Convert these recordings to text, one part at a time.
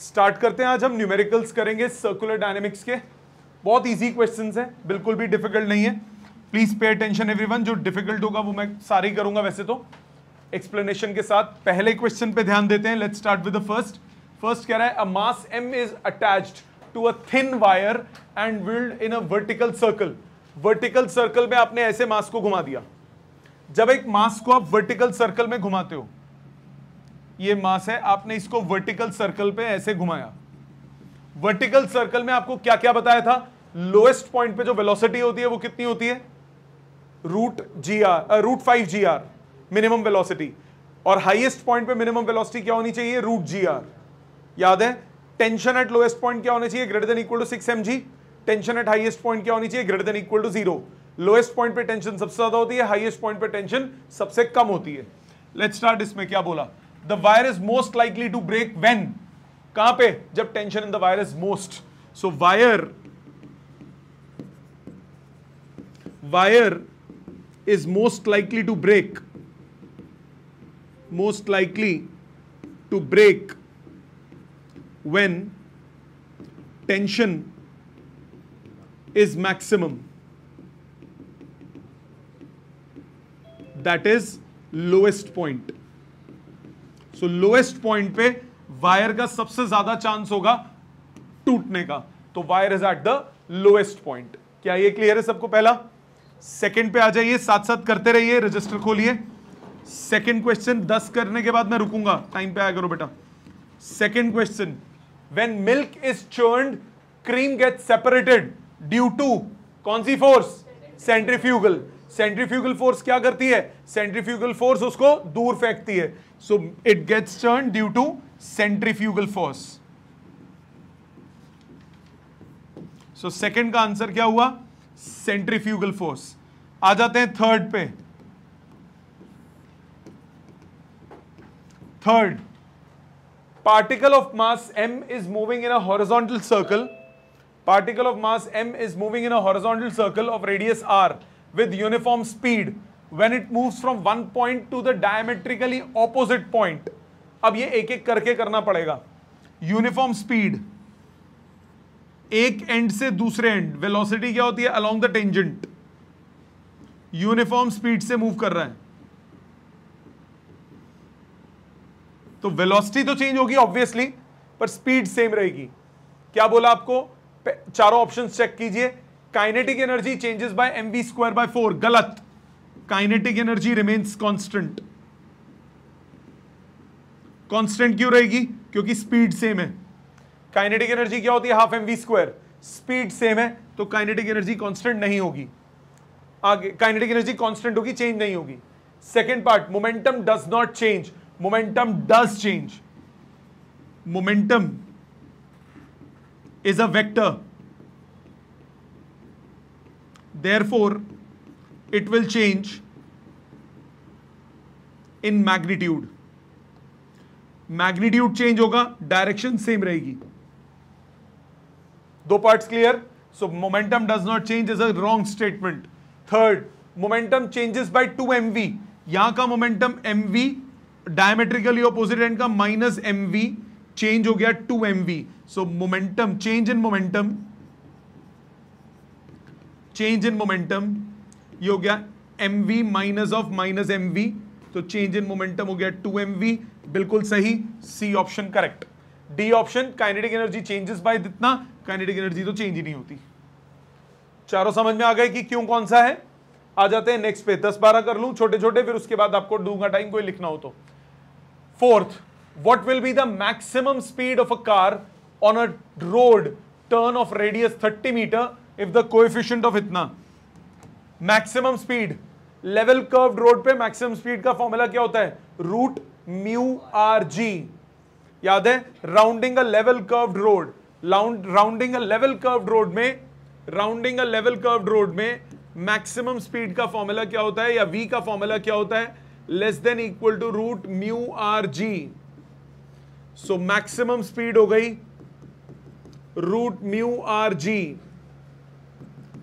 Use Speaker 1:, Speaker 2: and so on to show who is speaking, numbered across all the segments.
Speaker 1: Start करते हैं। आज हम न्यूमेरिकल्स करेंगे सर्कुलर डायनेमिक्स के। बहुत इजी क्वेश्चंस हैं, बिल्कुल भी डिफिकल्ट नहीं है। Please pay attention everyone. जो डिफिकल्ट होगा वो मैं सारी करूंगा वैसे तो एक्सप्लेनेशन के साथ। पहले क्वेश्चन पे ध्यान देते हैं। Let's start with the first. First कह रहा है a mass m is attached to a thin wire and whirled in a vertical circle. Vertical circle में आपने ऐसे मास को घुमा दिया। जब एक मास को आप वर्टिकल सर्कल में घुमाते हो, ये मास है, आपने इसको वर्टिकल सर्कल पे ऐसे घुमाया। वर्टिकल सर्कल में आपको क्या क्या बताया था? लोएस्ट पॉइंट पे जो वेलोसिटी होती है वो कितनी होती है? √5 gr मिनिमम वेलोसिटी। और हाईएस्ट पॉइंट पे मिनिमम वेलोसिटी क्या होनी चाहिए? √gr। याद है? टेंशन एट लोएस्ट पॉइंट क्या होनी चाहिए? Greater than equal to 6 mg। Tension at highest point क्या होनी चाहिए? Greater than equal to 0। Lowest point पे टेंशन सबसे ज्यादा होती है, हाईएस्ट पॉइंट पे टेंशन सबसे कम होती है। Let's start. इसमें क्या बोला? The wire is most likely to break when. कहां पे? जब tension in the wire is most. So wire is most likely to break when tension is maximum, that is lowest point. So lowest point पे wire का सबसे ज्यादा chance होगा टूटने का, तो wire is at the lowest point. क्या ये क्लियर है सबको? पहला। सेकंड पे आ जाइए, साथ साथ करते रहिए, रजिस्टर खोलिए। सेकंड क्वेश्चन 10 करने के बाद मैं रुकूंगा, टाइम पे आया करो बेटा। Second question, when milk is churned cream gets separated due to कौन सी फोर्स? सेंट्रीफ्यूगल। सेंट्रीफ्यूगल फोर्स क्या करती है? सेंट्रीफ्यूगल फोर्स उसको दूर फेंकती है। So it gets churned due to centrifugal force. So second का आंसर क्या हुआ? Centrifugal force. आ जाते हैं थर्ड पे। Third, particle of mass m is moving in a horizontal circle. Particle of mass m is moving in a horizontal circle of radius r with uniform speed when it moves from one point to the diametrically opposite point. अब ये एक एक करके करना पड़ेगा। Uniform speed, एक and से दूसरे एंड, वेलोसिटी क्या होती है? Along the tangent. Uniform speed से मूव कर रहा है, तो वेलोसिटी तो चेंज होगी ऑब्वियसली, पर स्पीड सेम रहेगी। क्या बोला आपको? चारों ऑप्शंस चेक कीजिए। Kinetic energy changes bye mv²/4। गलत। Kinetic energy remains constant. Constant क्यों रहेगी? क्योंकि स्पीड सेम है। काइनेटिक एनर्जी क्या होती है? Half mv²। स्पीड सेम है तो काइनेटिक एनर्जी कांस्टेंट नहीं होगी। आगे काइनेटिक एनर्जी कांस्टेंट होगी, चेंज नहीं होगी। Second part, momentum does not change. Momentum does change. Momentum is a vector, therefore it will change in magnitude. Magnitude change होगा, direction same रहेगी। दो parts clear? So momentum does not change is a wrong statement. Third, momentum changes by 2 mv। यहां का momentum mv, diametrically opposite and का -mv, change हो गया 2 mv। So momentum, change in momentum, ये हो गया mv माइनस ऑफ -mv, तो change in momentum हो गया 2 mv। बिल्कुल सही, C option correct. D option, kinetic energy changes by इतना, काइनेटिक एनर्जी तो चेंज ही नहीं होती। चारों समझ में आ गए कि क्यों कौन सा है? आ जाते हैं नेक्स्ट पे। 10-12 कर लूं छोटे छोटे, फिर उसके बाद आपको दूंगा टाइम, कोई लिखना हो तो। Fourth, what will be the maximum speed of a car on a road turn of radius 30 meter if the coefficient of इतना? Maximum speed, level curved road पे मैक्सिमम स्पीड का फॉर्मूला क्या होता है? √μrg। याद है? Rounding a level curved road, rounding a level curved road में maximum speed का फॉर्मूला क्या होता है, या v का फॉर्मूला क्या होता है? Less than equal to √μrg। So maximum speed हो गई √μrg।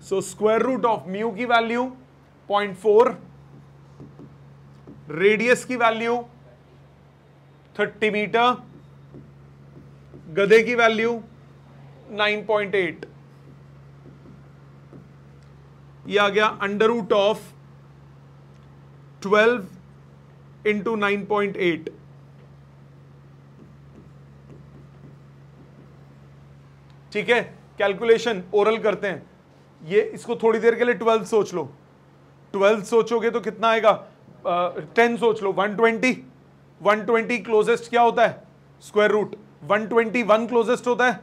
Speaker 1: So square root of mu की वैल्यू 0.4, रेडियस की वैल्यू 30 मीटर, गधे की वैल्यू 9.8, ये आ गया अंडर रूट ऑफ 12 इंटू 9.8। ठीक है, कैलकुलेशन ओरल करते हैं। ये इसको थोड़ी देर के लिए 12 सोच लो, 12 सोचोगे तो कितना आएगा, 10 सोच लो, 120। 120 क्लोजेस्ट क्या होता है, स्क्वायर रूट। 121 क्लोजेस्ट होता है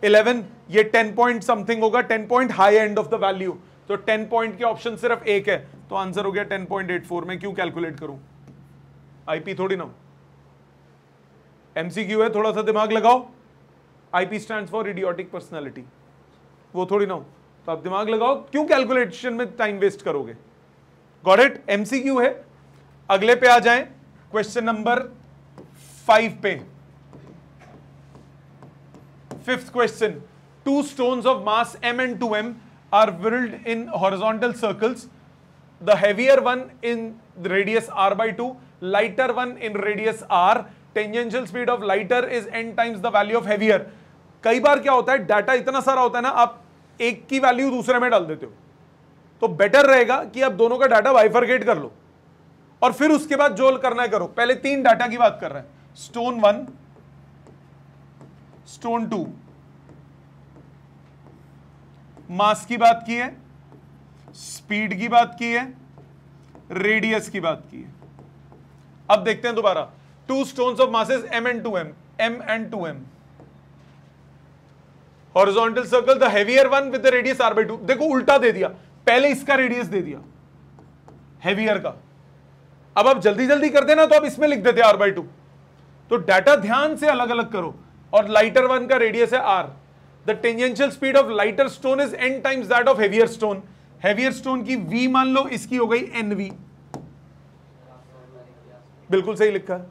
Speaker 1: 11, ये 10 पॉइंट समथिंग होगा, 10 point high end of the value, तो 10 पॉइंट के ऑप्शन सिर्फ एक है, तो आंसर हो गया 10.84। मैं क्यों कैलकुलेट करूं, आईपी थोड़ी ना, एमसीक्यू है, थोड़ा सा दिमाग लगाओ। IP stands for idiotic personality, वो थोड़ी ना हो, तो आप दिमाग लगाओ, क्यों कैलकुलेशन में टाइम वेस्ट करोगे। गॉट इट, एमसीक्यू है। अगले पे आ जाएं, क्वेश्चन नंबर 5 पे। Fifth question, two stones of mass m and 2m are whirled in horizontal circles, the heavier one in the radius r by 2, lighter one in radius r, tangential speed of lighter is n times the value of heavier। कई बार क्या होता है, data इतना सारा होता है ना, आप एक की वैल्यू दूसरे में डाल देते हो, तो बेटर रहेगा कि आप दोनों का डाटा बाइफरकेट कर लो और फिर उसके बाद जो करना है करो। पहले 3 डाटा की बात कर रहे हैं, स्टोन 1, स्टोन 2, मास की बात की है, स्पीड की बात की है, रेडियस की बात की है। अब देखते हैं दोबारा, 2 stones of masses m and 2m, m and 2m, horizontal circle, the heavier one with the radius r by 2। देखो उल्टा दे दिया, पहले इसका रेडियस दे दिया हेवियर का, अब आप जल्दी जल्दी कर देना तो आप इसमें लिख देते r by 2, तो डाटा ध्यान से अलग अलग करो। और लाइटर वन का रेडियस है r, the tangential speed of lighter stone is n times that of heavier stone. Heavier stone की v मान लो, इसकी हो गई nv, बिल्कुल सही लिखा है।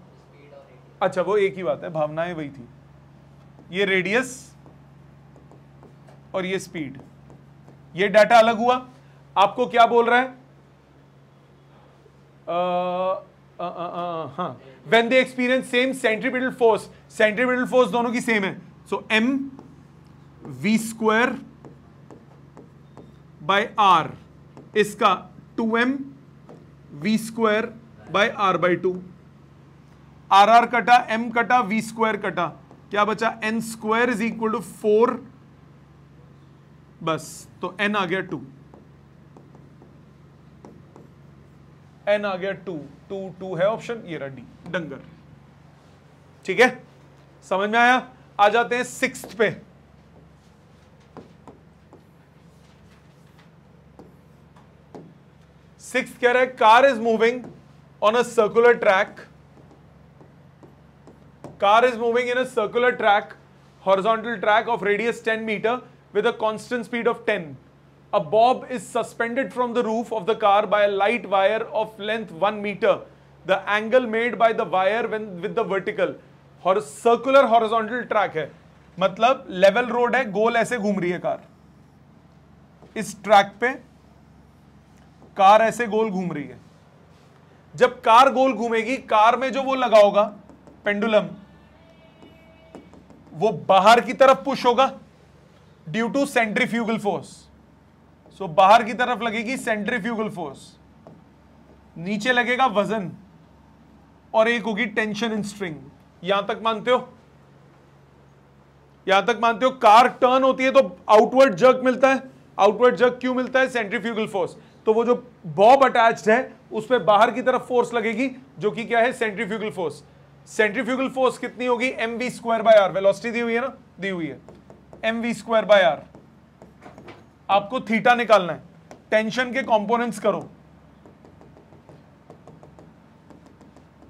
Speaker 1: अच्छा वो एक ही बात है, भावनाएं वही थी, ये रेडियस और ये स्पीड, ये डाटा अलग हुआ। आपको क्या बोल रहा है, हाँ, when they experience same centripetal force, centripetal force दोनों की सेम है, so m v square by r, इसका 2m v square by r by 2, r कटा, m कटा, v स्क्वायर कटा, क्या बचा, n square is equal to 4, बस, तो n आ गया 2, n आ गया 2, 2 2 है ऑप्शन, ये रहा डी, डंगर। ठीक है, समझ में आया। आ जाते हैं 6th पे। 6th कह रहा है, car is moving on a circular track, car is moving in a circular track, horizontal track of radius 10 meter with a constant speed of 10. A bob is suspended from the roof of the car by a light wire of length 1 meter. The angle made by the wire when with the vertical, circular horizontal track है, मतलब level road है, गोल ऐसे घूम रही है car, इस track पे car ऐसे गोल घूम रही है। जब कार गोल घूमेगी, कार में जो वो लगा होगा पेंडुलम, वो बाहर की तरफ पुश होगा ड्यू टू सेंट्रीफ्यूगल फोर्स। सो बाहर की तरफ लगेगी सेंट्रीफ्यूगल फोर्स, नीचे लगेगा वजन, और एक होगी टेंशन इन स्ट्रिंग। यहां तक मानते हो, यहां तक मानते हो। कार टर्न होती है तो आउटवर्ड जर्क मिलता है, आउटवर्ड जर्क क्यों मिलता है, सेंट्रीफ्यूगल फोर्स। तो वो जो बॉब अटैच्ड है उस पे बाहर की तरफ फोर्स लगेगी, जो कि क्या है, सेंट्रीफ्यूगल फोर्स। सेंट्रीफ्यूगल फोर्स कितनी होगी, mv square by R, velocity दी हुई है ना, दी हुई है mv स्क्वायर बाय आर। आपको थीटा निकालना है, टेंशन के कंपोनेंट्स करो,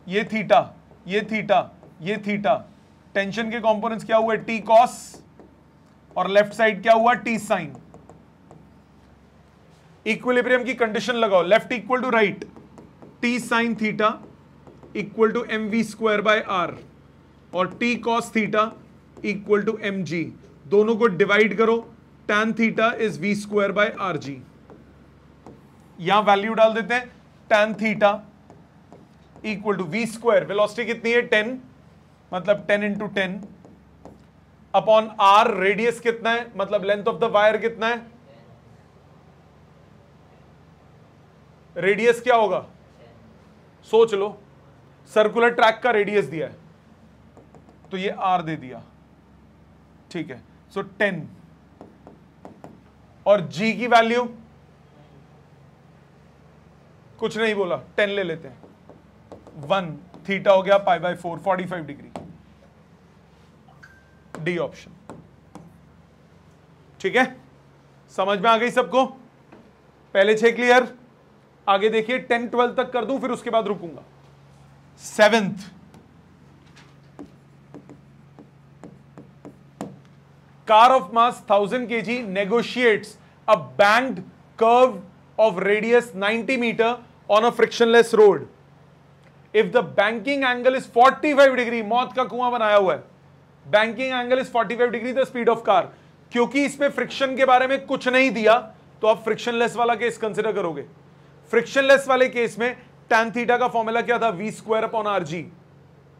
Speaker 1: ये थीटा, ये थीटा, ये थीटा, टेंशन के कंपोनेंट्स क्या हुए, टी कॉस, और लेफ्ट साइड क्या हुआ, टी साइन। इक्विलिब्रियम की कंडीशन लगाओ, left equal to right, T sine theta equal to M V square by R, और T cos theta equal to M G. दोनों को डिवाइड करो, tan theta is V square by are G. यहां value डाल देते हैं, tan theta equal to V square, velocity कितनी है 10, मतलब 10 इंटू 10 अपॉन आर, रेडियस कितना है मतलब लेंथ ऑफ द वायर कितना है, रेडियस क्या होगा, सोच लो, सर्कुलर ट्रैक का रेडियस दिया है तो ये आर दे दिया, ठीक है, सो 10 और जी की वैल्यू कुछ नहीं बोला, 10 ले लेते हैं, 1 थीटा हो गया pi by 4, 45 degree, D option. ठीक है, समझ में आ गई सबको, पहले 6 क्लियर, आगे देखिए 10 12 तक कर दूं फिर उसके बाद रुकूंगा। 7th, car of mass 1000 kg negotiates a banked curve of radius 90 meter on a frictionless road. If the banking angle is 45 degree, मौत का कुआं बनाया हुआ है, banking angle is 45 degree the speed of car, क्योंकि इसमें फ्रिक्शन के बारे में कुछ नहीं दिया तो आप फ्रिक्शनलेस वाला केस कंसिडर करोगे। फ्रिक्शनलेस वाले केस में tan थीटा का फॉर्मूला क्या था, v square upon are G,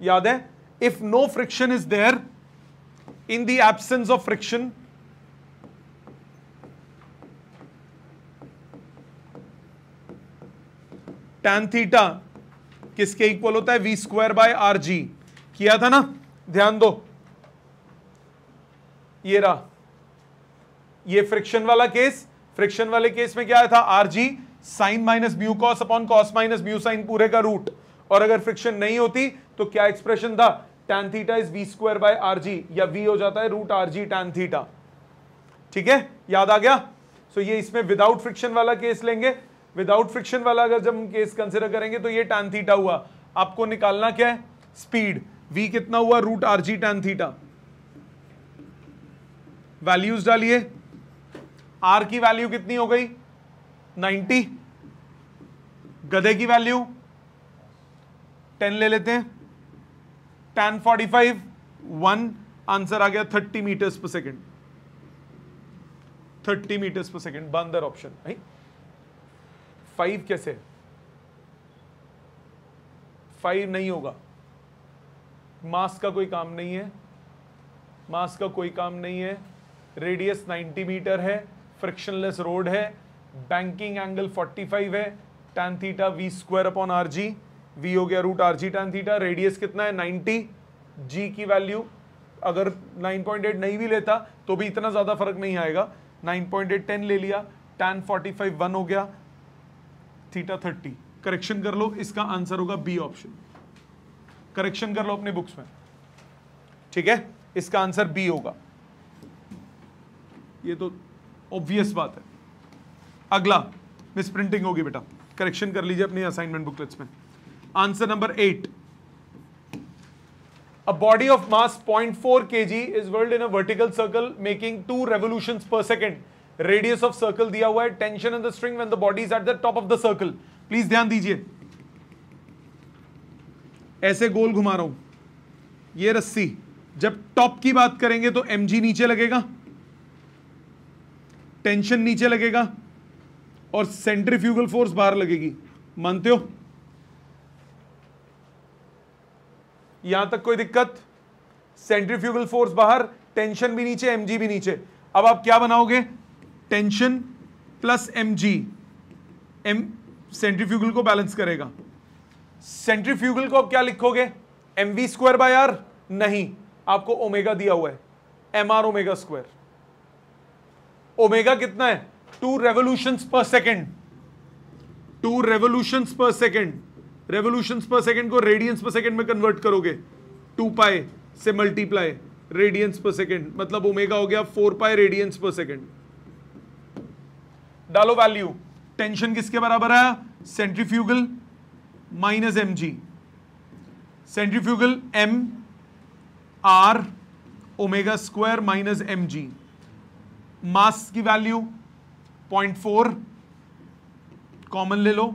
Speaker 1: याद है। If no friction is there, in the absence of friction, tan theta किसके इक्वल होता है, v square by are G, किया था ना, ध्यान दो, ये रहा, ये फ्रिक्शन वाला केस, फ्रिक्शन वाले केस में क्या आया था, आर जी sine minus mu cos upon cos minus mu sine पूरे का रूट, और अगर फ्रिक्शन नहीं होती तो क्या एक्सप्रेशन था, tan theta is v square by are G, या v हो जाता है root R G tan theta. ठीक है, याद आ गया। सो ये इसमें विदाउट फ्रिक्शन वाला केस लेंगे, विदाउट फ्रिक्शन वाला अगर जब हम केस कंसिडर करेंगे तो ये tan थीटा हुआ, आपको निकालना क्या है, स्पीड, v कितना हुआ, root R G tan theta, values डालिए, r की वैल्यू कितनी हो गई 90, गधे की वैल्यू 10 ले लेते हैं, tan 45 1, आंसर आ गया 30 metres per second, 30 metres per second, बंदर ऑप्शन नहीं। 5 कैसे, 5 नहीं होगा, मास का कोई काम नहीं है, मास का कोई काम नहीं है, रेडियस 90 मीटर है, फ्रिक्शनलेस रोड है, बैंकिंग एंगल 45 है, tan theta v square upon R G, v हो गया root R G tan theta, radius कितना है 90, g की वैल्यू अगर 9.8 नहीं भी लेता तो भी इतना ज्यादा फर्क नहीं आएगा, 9.8 10 ले लिया, tan 45 1 हो गया, थीटा 30, करेक्शन कर लो, इसका आंसर होगा बी ऑप्शन, करेक्शन कर लो अपने बुक्स में, ठीक है, इसका आंसर बी होगा, ये तो ऑब्वियस बात है। अगला मिस प्रिंटिंग होगी बेटा, करेक्शन कर लीजिए अपनी असाइनमेंट बुकलेट्स में। Answer number 8, a body of mass 0.4 kg is whirled in a vertical circle making 2 revolutions per second, radius of circle दिया हुआ है, tension in the string when the body is at the top of the circle, please ध्यान दीजिए, ऐसे गोल घुमा रहा हूं, ये रस्सी जब टॉप की बात करेंगे तो mg नीचे लगेगा, टेंशन नीचे लगेगा और सेंट्रीफ्यूगल फोर्स बाहर लगेगी, मानते हो, यहां तक कोई दिक्कत, सेंट्रीफ्यूगल फोर्स बाहर, टेंशन भी नीचे, mg भी नीचे। अब आप क्या बनाओगे, tension plus mg, m centrifugal को बैलेंस करेगा, सेंट्रीफ्यूगल को आप क्या लिखोगे, mv स्क्वायर बाय आर, नहीं, आपको ओमेगा दिया हुआ है, mr ओमेगा स्क्वायर, ओमेगा कितना है 2 revolutions per second, 2 revolutions per second, revolutions per second को रेडियंस पर सेकेंड में कन्वर्ट करोगे, 2 पाई से मल्टीप्लाई रेडियंस पर सेकेंड, मतलब ओमेगा हो गया 4 पाई रेडियंस पर सेकेंड। डालो वैल्यू, टेंशन किसके बराबर है, centrifugal minus mg, centrifugal m r omega square minus mg, mass की वैल्यू 0.4 कॉमन ले लो,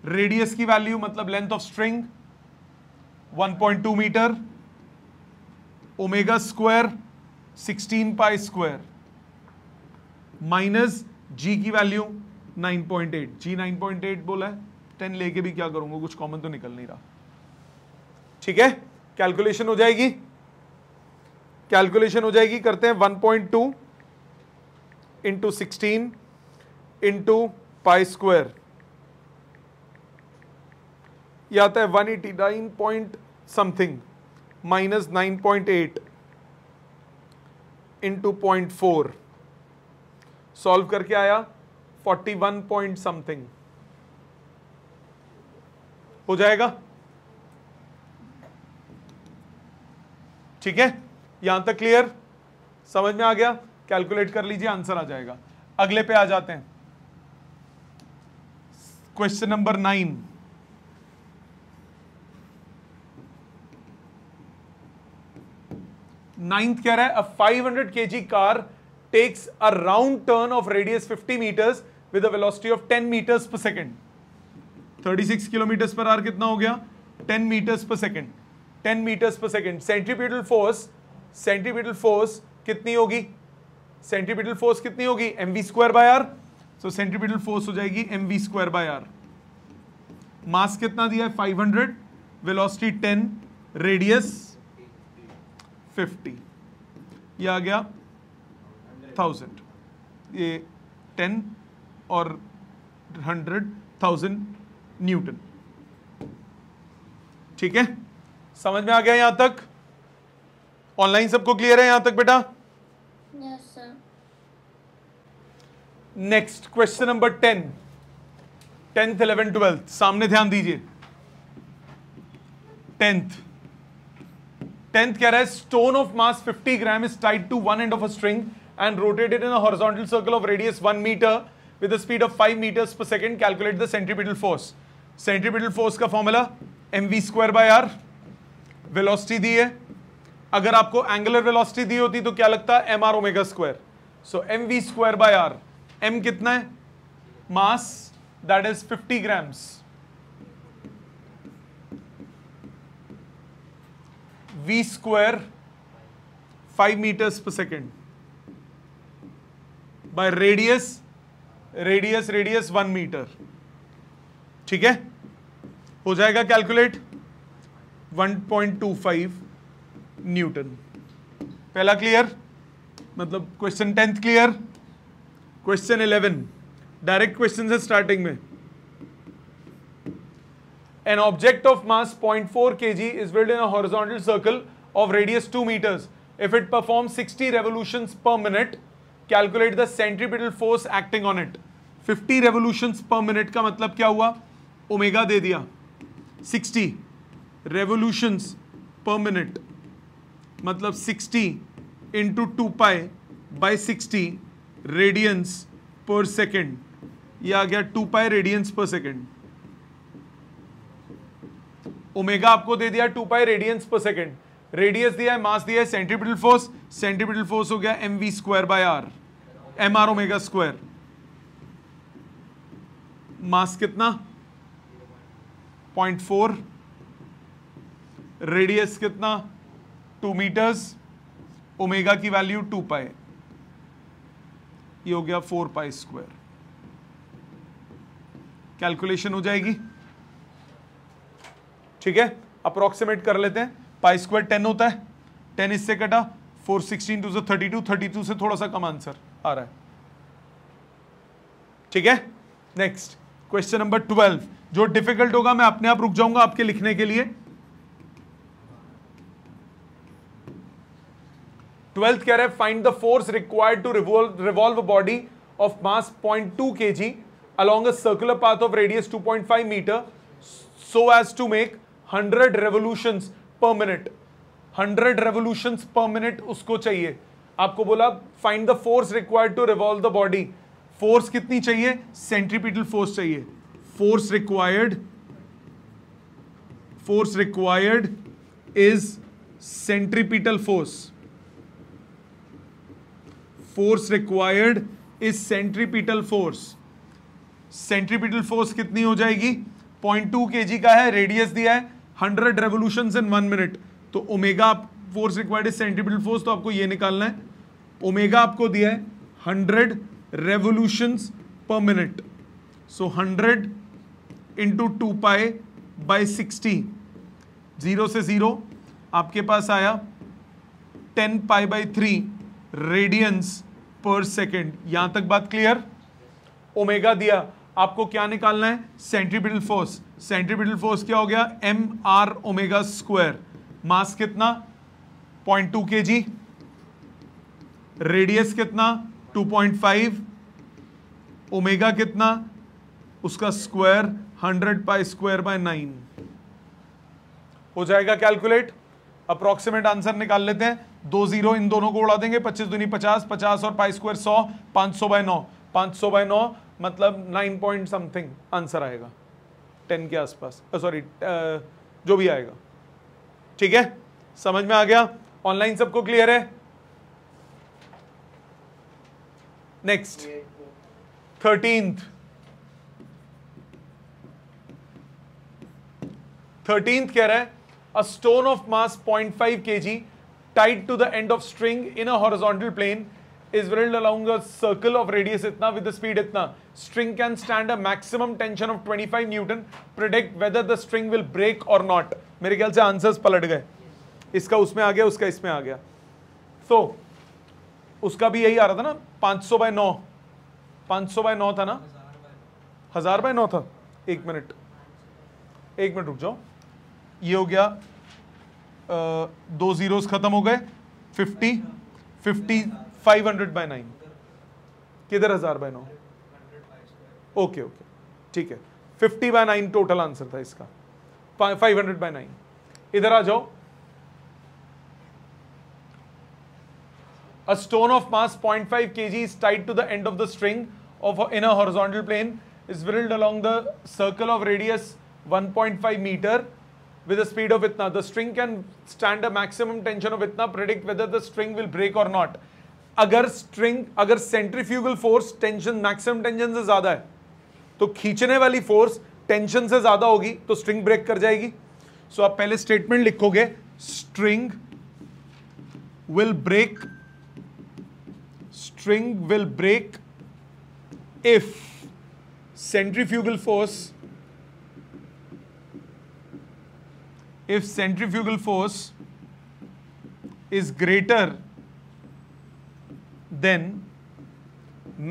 Speaker 1: रेडियस की वैल्यू मतलब length of string 1.2 metre, omega square 16 pi square minus जी की वैल्यू 9.8, जी 9.8 बोला है, 10 लेके भी क्या करूंगा, कुछ कॉमन तो निकल नहीं रहा, ठीक है, कैलकुलेशन हो जाएगी, कैलकुलेशन हो जाएगी, करते हैं 1.2 इंटू 16 इंटू पाई स्क्वायर, यह आता है 189 point something minus 9.8 into 0.4, solve करके आया 41 पॉइंट समथिंग हो जाएगा। ठीक है, यहां तक क्लियर, समझ में आ गया? कैलकुलेट कर लीजिए, आंसर आ जाएगा। अगले पे आ जाते हैं, क्वेश्चन नंबर 9। नाइन्थ कह रहा है, a 500 kg car takes a round turn of radius 50 metres with a velocity of 10 metres per second. 36 kilometre per hour कितना हो गया? 10 metres per second. 10 metres per second. Centripetal force कितनी होगी? Centripetal force कितनी होगी? mv square by R. So centripetal force हो जाएगी mv square by R. Mass कितना दिया है? 500, वेलोसिटी 10, रेडियस 50, ये आ गया 1000, ये 10 और 100,000 न्यूटन। ठीक है, समझ में आ गया यहां तक? ऑनलाइन सबको क्लियर है यहां तक बेटा?
Speaker 2: Yes sir.
Speaker 1: Next question number 10, 10th 11th 12th, सामने ध्यान दीजिए। 10th कह रहा है, stone of mass 50 gram is tied to one end of a string and rotated in a horizontal circle of radius 1 meter with a speed of 5 meters per second. Calculate the centripetal force. Centripetal force का formula mv square by R. Velocity दी है, अगर आपको angular velocity दी होती तो क्या लगता है? mr omega square. So mv square by R, m कितना है? Mass, that is 50 grams. v square 5 meters per second बाय रेडियस 1 मीटर। ठीक है, हो जाएगा कैलकुलेट 1.25 न्यूटन। पहला क्लियर, मतलब question 10th clear. Question 11, direct question है स्टार्टिंग में। An object of mass 0.4 kg is built in a horizontal circle of radius 2 meters. If it performs 60 revolutions per minute, calculate the centripetal force acting on it. 50 revolutions per minute का मतलब क्या हुआ? Omega दे दिया। 60 revolutions per minute मतलब 60 into 2 pi by 60 radians per second, ये आ गया 2 pi radians per second। Omega आपको दे दिया 2 pi radians per second, radius दिया है, मास दिया है, सेंट्रीपिटल फोर्स हो गया mv square by R, mr omega square. Mass कितना? 0.4, रेडियस कितना? 2 मीटर्स, ओमेगा की वैल्यू 2 पाई, ये हो गया 4 पाई स्क्वायर। कैलकुलेशन हो जाएगी। ठीक है, अप्रोक्सीमेट कर लेते हैं। पाई स्क्वायर 10 होता है, 10 इससे कटा 4, 16 2 से 32, 32 से थोड़ा सा कम आंसर आ रहा है। ठीक है, नेक्स्ट क्वेश्चन नंबर 12, जो डिफिकल्ट होगा मैं अपने आप रुक जाऊंगा आपके लिखने के लिए। 12th कह रहा है, find the force required to revolve a body of mass 0.2 kg along a circular path of radius 2.5 meter so as to make 100 revolutions per minute। 100 revolutions per minute उसको चाहिए। आपको बोला find the force required to revolve the body. Force कितनी चाहिए? Centripetal force चाहिए। Force required is centripetal force. Force required is centripetal force. Centripetal force कितनी हो जाएगी? 0.2 kg का है, रेडियस दिया है 100 रेवोल्यूशंस इन 1 मिनट, तो omega force required is centripetal force, तो आपको ये निकालना है। ओमेगा आपको दिया है 100 रेवोल्यूशंस पर minute, so 100 into 2 pi by 60, 0 से 0 आपके पास आया 10 pi by 3 radiance per second. यहां तक बात क्लियर? ओमेगा दिया, आपको क्या निकालना है? Centripetal force. सेंट्रीपिटल फोर्स क्या हो गया? M are omega square. Mass कितना? 0.2 kg। रेडियस कितना? 2.5। ओमेगा कितना? उसका स्क्वायर 100 पाई स्क्वायर बाय 9 हो जाएगा कैलकुलेट। अप्रोक्सीमेट आंसर निकाल लेते हैं। 2 0 इन दोनों को उड़ा देंगे। 25 दूनी 50, 50 और पाई स्क्वायर 100, 500 बाय 9। 500 बाय 9 मतलब 9 पॉइंट समथिंग आंसर आएगा, 10 के आसपास, सॉरी जो भी आएगा। ठीक है, समझ में आ गया? ऑनलाइन सबको क्लियर है? नेक्स्ट 13th कह रहा है a stone of mass 0.5 kg tied to the end of string in a horizontal plane is whirled along a circle of radius itna with the speed itna. String can stand a maximum tension of 25 Newton. Predict whether the string will break or not. मेरे ख्याल से answers पलट गए, इसका उसमें आ गया, उसका इसमें आ गया। तो उसका भी यही आ रहा था ना, 500 बाय 9, 500 बाय 9 था ना, 1000 बाय 9 था। एक मिनट रुक जाओ, ये हो गया 2 zeros खत्म हो गए, 50 500 बाय 9, किधर 1000 बाय 9? ओके ठीक है, 50 बाय 9 टोटल आंसर था इसका, 500 बाय 9। इधर आ जाओ। A stone of mass 0.5 kg is tied to the end of the string in a horizontal plane, is whirled along the circle of radius 1.5 meter with a speed of itna. The string can stand a maximum tension of itna. Predict whether the string will break or not. अगर centrifugal force tension maximum tension से ज्यादा है तो खींचने वाली force tension से ज्यादा होगी तो स्ट्रिंग ब्रेक कर जाएगी। सो आप पहले स्टेटमेंट लिखोगे, string will break if centrifugal force is greater than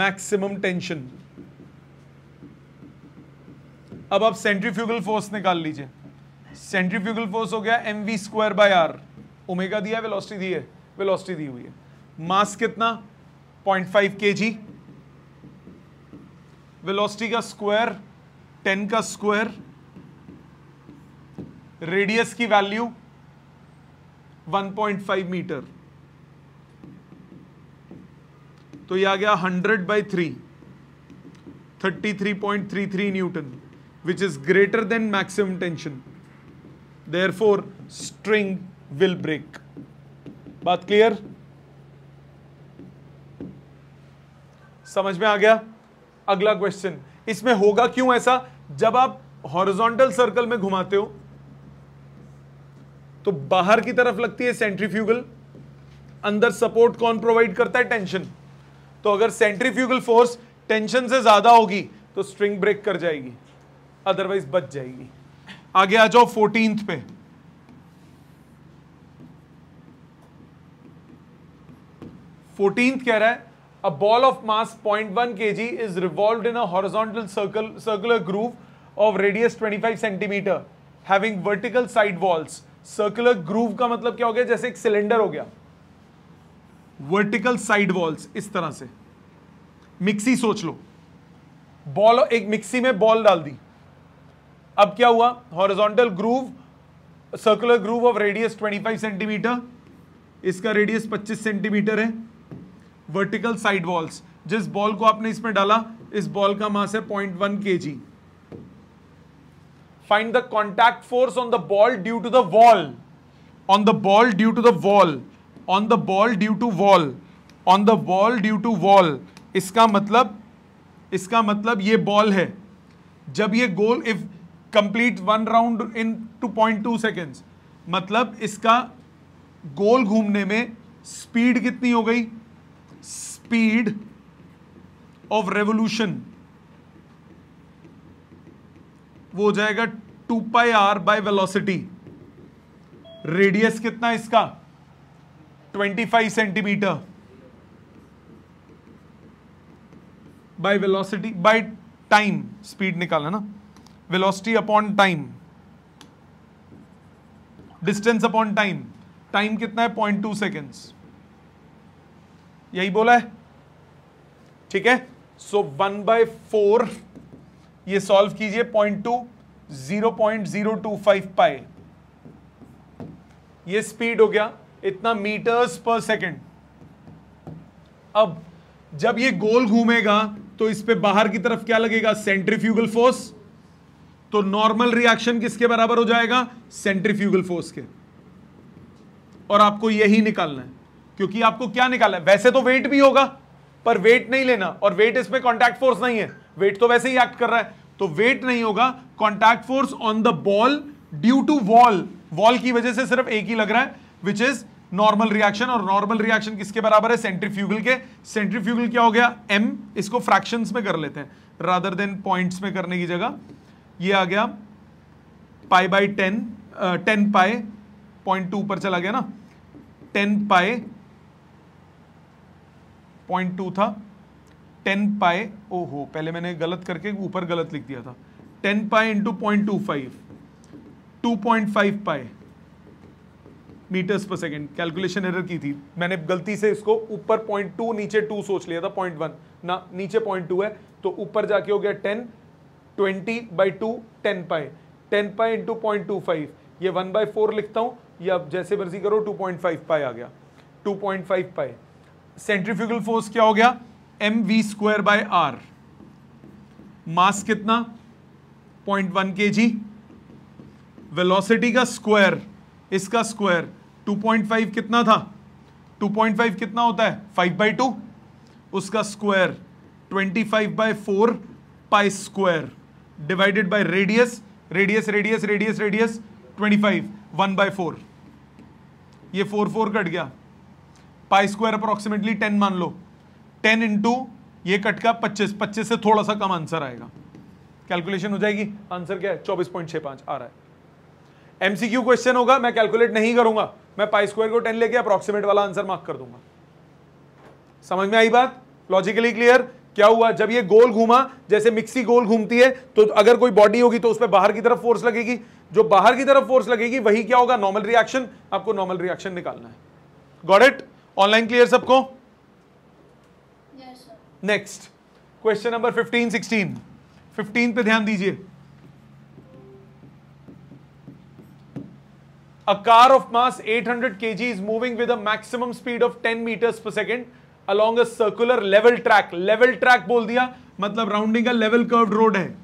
Speaker 1: maximum tension। अब आप सेंट्रीफ्यूगल फोर्स निकाल लीजिए। सेंट्रीफ्यूगल फोर्स हो गया mv square by r। Omega दिया है, वेलोसिटी दी है, वेलोसिटी दी हुई है। मास कितना? 0.5 kg। वेलोसिटी का स्क्वायर 10 का स्क्वायर, रेडियस की वैल्यू 1.5 मीटर, तो ये आ गया 100 by 3, 33.33 newton, which is greater than maximum tension, therefore string will break. बात क्लियर? समझ में आ गया? अगला क्वेश्चन, इसमें होगा क्यों ऐसा? जब आप हॉरिजॉन्टल सर्कल में घुमाते हो तो बाहर की तरफ लगती है सेंट्रीफ्यूगल, अंदर सपोर्ट कौन प्रोवाइड करता है? टेंशन। तो अगर सेंट्रीफ्यूगल फोर्स टेंशन से ज्यादा होगी तो स्ट्रिंग ब्रेक कर जाएगी, अदरवाइज बच जाएगी। आगे आ जाओ 14th पे। 14th कह रहा है a ball of mass 0.1 kg is revolved in a horizontal circular groove of radius 25 centimeter having vertical side walls। Circular groove का मतलब क्या हो गया? जैसे एक सिलेंडर हो गया, वर्टिकल साइड वॉल्स, इस तरह से। मिक्सी सोच लो, बॉल, एक मिक्सी में बॉल डाल दी, अब क्या हुआ? Horizontal groove, circular groove of radius 25 centimetre, इसका रेडियस 25 सेंटीमीटर है, वर्टिकल साइड वॉल्स। जिस बॉल को आपने इसमें डाला, इस बॉल का मास है 0.1 kg। Find the contact force on the ball due to the wall. On the ball due to the wall. On the ball due to wall. On the ball due to wall. इसका मतलब ये ball है, जब ये गोल, if complete one round in 2.2 seconds, मतलब इसका गोल घूमने में स्पीड कितनी हो गई? स्पीड ऑफ रेवोल्यूशन वो हो जाएगा 2 पाई r बाय वेलोसिटी। रेडियस कितना इसका? 25 centimetre by velocity by time, speed निकालना ना, velocity upon time, distance upon time, time कितना है 0.2 सेकेंड्स, यही बोला है, ठीक है। सो 1/4 ये सॉल्व कीजिए, 0.2 0.025 पाई, ये स्पीड हो गया इतना मीटर्स पर सेकेंड। अब जब ये गोल घूमेगा तो इस पे बाहर की तरफ क्या लगेगा, सेंट्रीफ्यूगल फोर्स, तो नॉर्मल रिएक्शन किसके बराबर हो जाएगा, सेंट्रीफ्यूगल फोर्स के, और आपको यही निकालना है, क्योंकि आपको क्या निकालना है, वैसे तो वेट भी होगा पर वेट नहीं लेना, और वेट इसमें कॉन्टैक्ट फोर्स नहीं है, वेट तो वैसे ही एक्ट कर रहा है, तो वेट नहीं होगा, contact force on the ball due to wall, wall की वजह से सिर्फ एक ही लग रहा है, विच इज नॉर्मल रिएक्शन, और नॉर्मल रिएक्शन किसके बराबर है, सेंट्रीफ्यूगल के। सेंट्रीफ्यूगल क्या हो गया, m, इसको फ्रैक्शंस में कर लेते हैं रादर देन पॉइंट्स में करने की जगह, ये आ गया पाई बाई 10, 10 पाई, 0.2 पर चला गया ना, 10 पाई 0.2 था, 10 पाई, ओहो पहले मैंने गलत करके ऊपर गलत लिख दिया था, 10 पाई इंटू 0.25, 2.5 पाई metres per second, calculation error की थी मैंने, गलती से इसको ऊपर 0.2 नीचे 2 सोच लिया था, 0.1 ना, नीचे 0.2 है तो ऊपर जाके हो गया 10, 20/2 10 पाई, 10 पाई इंटू 0.25, ये 1/4 लिखता हूं, या जैसे मर्जी करो, 2.5 पाई आ गया, 2.5 पाई। सेंट्रीफ्यूगल फोर्स क्या हो गया, mv²/r, मास कितना 0.1 kg, वेलोसिटी का स्क्वायर, इसका स्क्वायर 2.5 कितना था, 2.5 कितना होता है 5/2, उसका square 25/4 pi square divided by radius, radius radius radius radius 25, 1/4, ये 4 कट गया, पाई स्क्वायर अप्रोक्सीमेटली 10 मान लो, 10 इंटू ये कट का 25, 25 से थोड़ा सा कम आंसर आएगा, कैलकुलेशन हो जाएगी, आंसर क्या है 24.65 आ रहा है। एमसीक्यू क्वेश्चन होगा, मैं कैलकुलेट नहीं करूंगा, मैं पाई स्क्वायर को 10 लेके अप्रोक्सीमेट वाला आंसर मार्क कर दूंगा। समझ में आई बात, लॉजिकली क्लियर। क्या हुआ, जब ये गोल घूमा, जैसे मिक्सी गोल घूमती है, तो अगर कोई बॉडी होगी तो उस पर बाहर की तरफ फोर्स लगेगी, जो बाहर की तरफ फोर्स लगेगी वही क्या होगा, नॉर्मल रिएक्शन, आपको नॉर्मल रिएक्शन निकालना है। गॉट इट, ऑनलाइन क्लियर सबको?
Speaker 2: Yes, sir.
Speaker 1: Next question number 15, 16, 15 पे ध्यान दीजिए। A car of mass 800 kg is moving with a maximum speed of 10 meters per second along a circular level track. Level track बोल दिया मतलब rounding का level curved road है,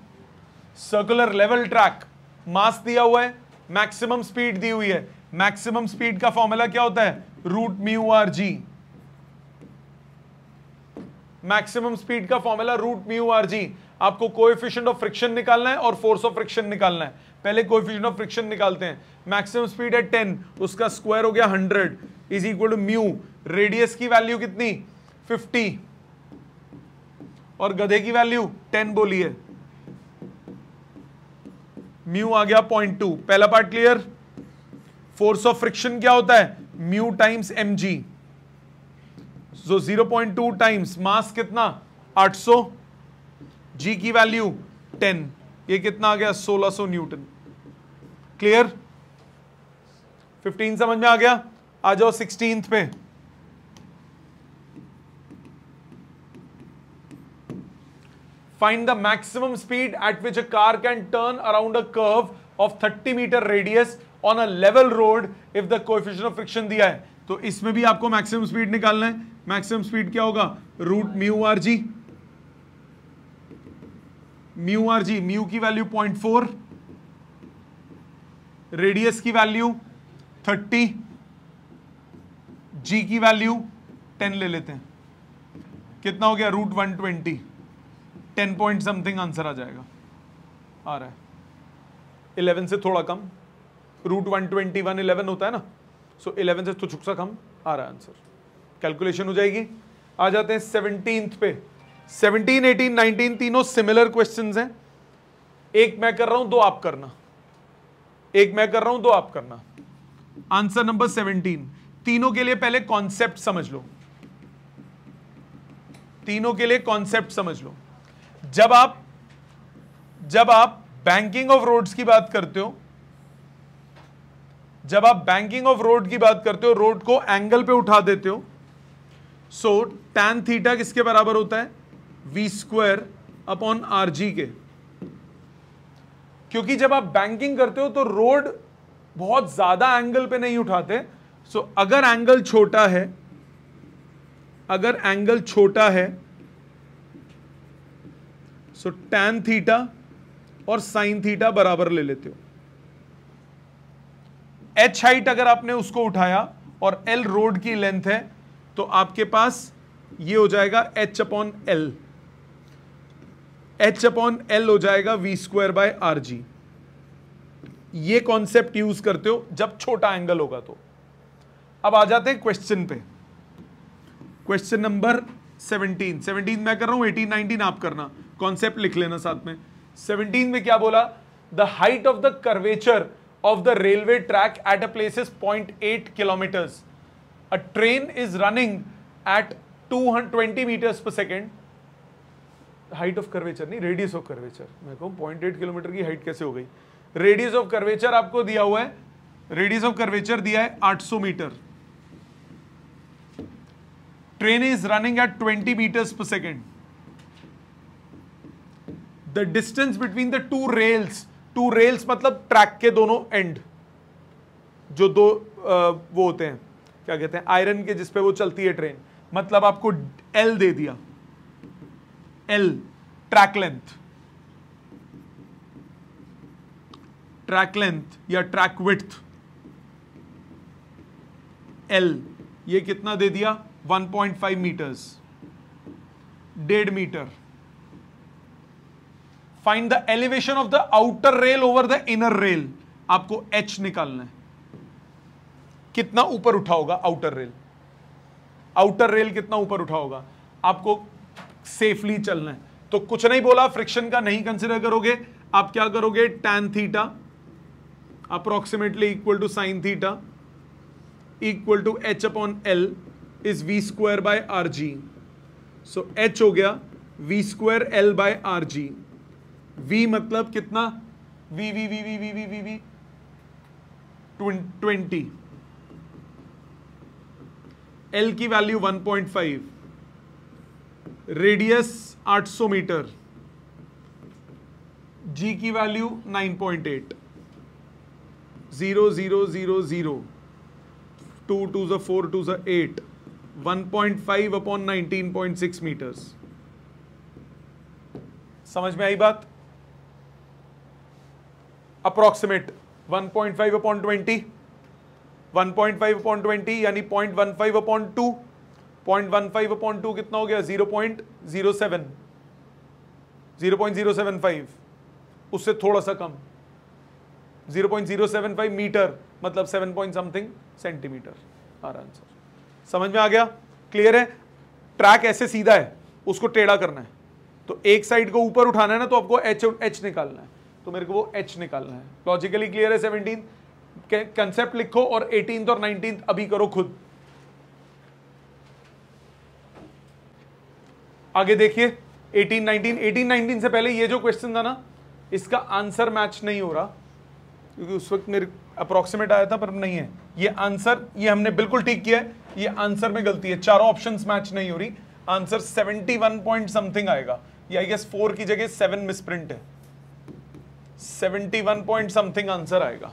Speaker 1: circular level track, मास दिया हुआ है, मैक्सिमम स्पीड दी हुई है। मैक्सिमम स्पीड का फॉर्मूला क्या होता है, root mu are G. Maximum speed का formula root mu are G. आपको कोएफिशिएंट ऑफ फ्रिक्शन निकालना है और फोर्स ऑफ फ्रिक्शन निकालना है। पहले कोएफिशिएंट ऑफ फ्रिक्शन निकालते हैं। मैक्सिमम स्पीड है 10, उसका स्क्वायर हो गया 100 is equal to mu. Radius की वैल्यू कितनी 50 और गधे की वैल्यू 10 बोली है, म्यू आ गया 0.2। पहला part clear. Force of friction क्या होता है, म्यू टाइम्स mg, जो 0.2 टाइम्स मास कितना 800, g की वैल्यू 10, ये कितना आ गया 1600 न्यूटन। क्लियर, 15 समझ में आ गया। आ जाओ 16th पे। Find the maximum speed at which a car can turn around a curve of 30 meter radius on a level road if the coefficient of friction दिया है। तो इसमें भी आपको मैक्सिमम स्पीड निकालना है। मैक्सिमम स्पीड क्या होगा, root mu are G. Mu are G, mu की वैल्यू 0.4, रेडियस की वैल्यू 30, जी की वैल्यू 10 ले लेते हैं, कितना हो गया रूट 120, 10 पॉइंट समथिंग आंसर आ जाएगा। आ रहा है 11 से थोड़ा कम, रूट 121 11 होता है ना, सो 11 से तो सा कम आ रहा है आंसर। कैलकुलेशन हो जाएगी। आ जाते हैं 17th पे। 17, 18, 19 तीनों सिमिलर क्वेश्चंस हैं। एक मैं कर रहा हूं, दो आप करना, एक मैं कर रहा हूं, दो आप करना। आंसर नंबर 17, तीनों के लिए पहले कॉन्सेप्ट समझ लो, तीनों के लिए कॉन्सेप्ट समझ लो। जब आप बैंकिंग ऑफ रोड्स की बात करते हो, जब आप बैंकिंग ऑफ रोड की बात करते हो, रोड को एंगल पे उठा देते हो, सो टैन थीटा किसके बराबर होता है? V square upon are g के। क्योंकि जब आप बैंकिंग करते हो तो रोड बहुत ज्यादा एंगल पे नहीं उठाते। सो अगर एंगल छोटा है, अगर एंगल छोटा है, सो टैन थीटा और साइन थीटा बराबर ले लेते हो। एच हाइट अगर आपने उसको उठाया और एल रोड की लेंथ है, तो आपके पास ये हो जाएगा h upon l, h upon l हो जाएगा v square by are g. ये कॉन्सेप्ट यूज करते हो जब छोटा एंगल होगा। तो अब आ जाते हैं क्वेश्चन पे। क्वेश्चन नंबर 17 मैं कर रहा हूं, 18 19 आप करना, कॉन्सेप्ट लिख लेना साथ में। 17 में क्या बोला? The height of the curvature of the railway track at a place is 0.8 kilometers. A train is running at 220 meters per second. Height of curvature नहीं, रेडियस ऑफ कर्वेचर। मैं कहूँ 0.8 किलोमीटर की हाइट कैसे हो गई? रेडियस ऑफ कर्वेचर आपको दिया हुआ है, रेडियस ऑफ कर्वेचर दिया है 800 metre. Train is running at 20 meters per second. The distance between the two rails, two rails मतलब ट्रैक के दोनों एंड, जो दो वो होते हैं, क्या कहते हैं, आयरन के, जिसपे वो चलती है ट्रेन, मतलब आपको एल दे दिया, l track length, track length या ट्रैक विड्थ, एल ये कितना दे दिया? 1.5 metres, 1.5 metre. Find the elevation of the outer rail over the inner rail. आपको एच निकालना है, कितना ऊपर उठा होगा आउटर रेल, आउटर रेल कितना ऊपर उठा होगा, आपको सेफली चलना है। तो कुछ नहीं बोला, फ्रिक्शन का नहीं कंसिडर करोगे, आप क्या करोगे? Tan theta approximately equal to sine theta equal to H upon L is V square by are G. So H हो गया V square L by R G. V मतलब कितना? V 20। L की वैल्यू 1.5, रेडियस 800 मीटर, G की value 9.8, 0 0 0 0, 2 2 4 2 8, 1.5 upon 19.6 metres. समझ में आई बात? अप्रोक्सीमेट 1.5 अपॉन 20, 1.5 अपॉन 20 यानी 0.15 अपॉन 2, 0.15 अपॉन 2 कितना हो गया? 0.07, 0.075, उससे थोड़ा सा कम, 0.075 मीटर मतलब 7 पॉइंट समथिंग सेंटीमीटर। आर आंसर समझ में आ गया? क्लियर है? ट्रैक ऐसे सीधा है, उसको टेढ़ा करना है, तो एक साइड को ऊपर उठाना है ना, तो आपको एच निकालना है, तो मेरे को वो एच निकालना है। लॉजिकली क्लियर है? 17 कंसेप्ट लिखो और 18th और 19th अभी करो खुद। आगे देखिए 18 19 से पहले ये जो क्वेश्चन था ना, इसका आंसर मैच नहीं हो रहा, क्योंकि उस वक्त मेरे अप्रोक्सीमेट आया था पर नहीं है ये आंसर। ये हमने बिल्कुल ठीक किया है, ये आंसर में गलती है, चारों ऑप्शंस मैच नहीं हो रही। आंसर 71 पॉइंट समथिंग आएगा, ये आई गेस 4 की जगह 7 मिसप्रिंट है, 71 पॉइंट समथिंग आंसर आएगा।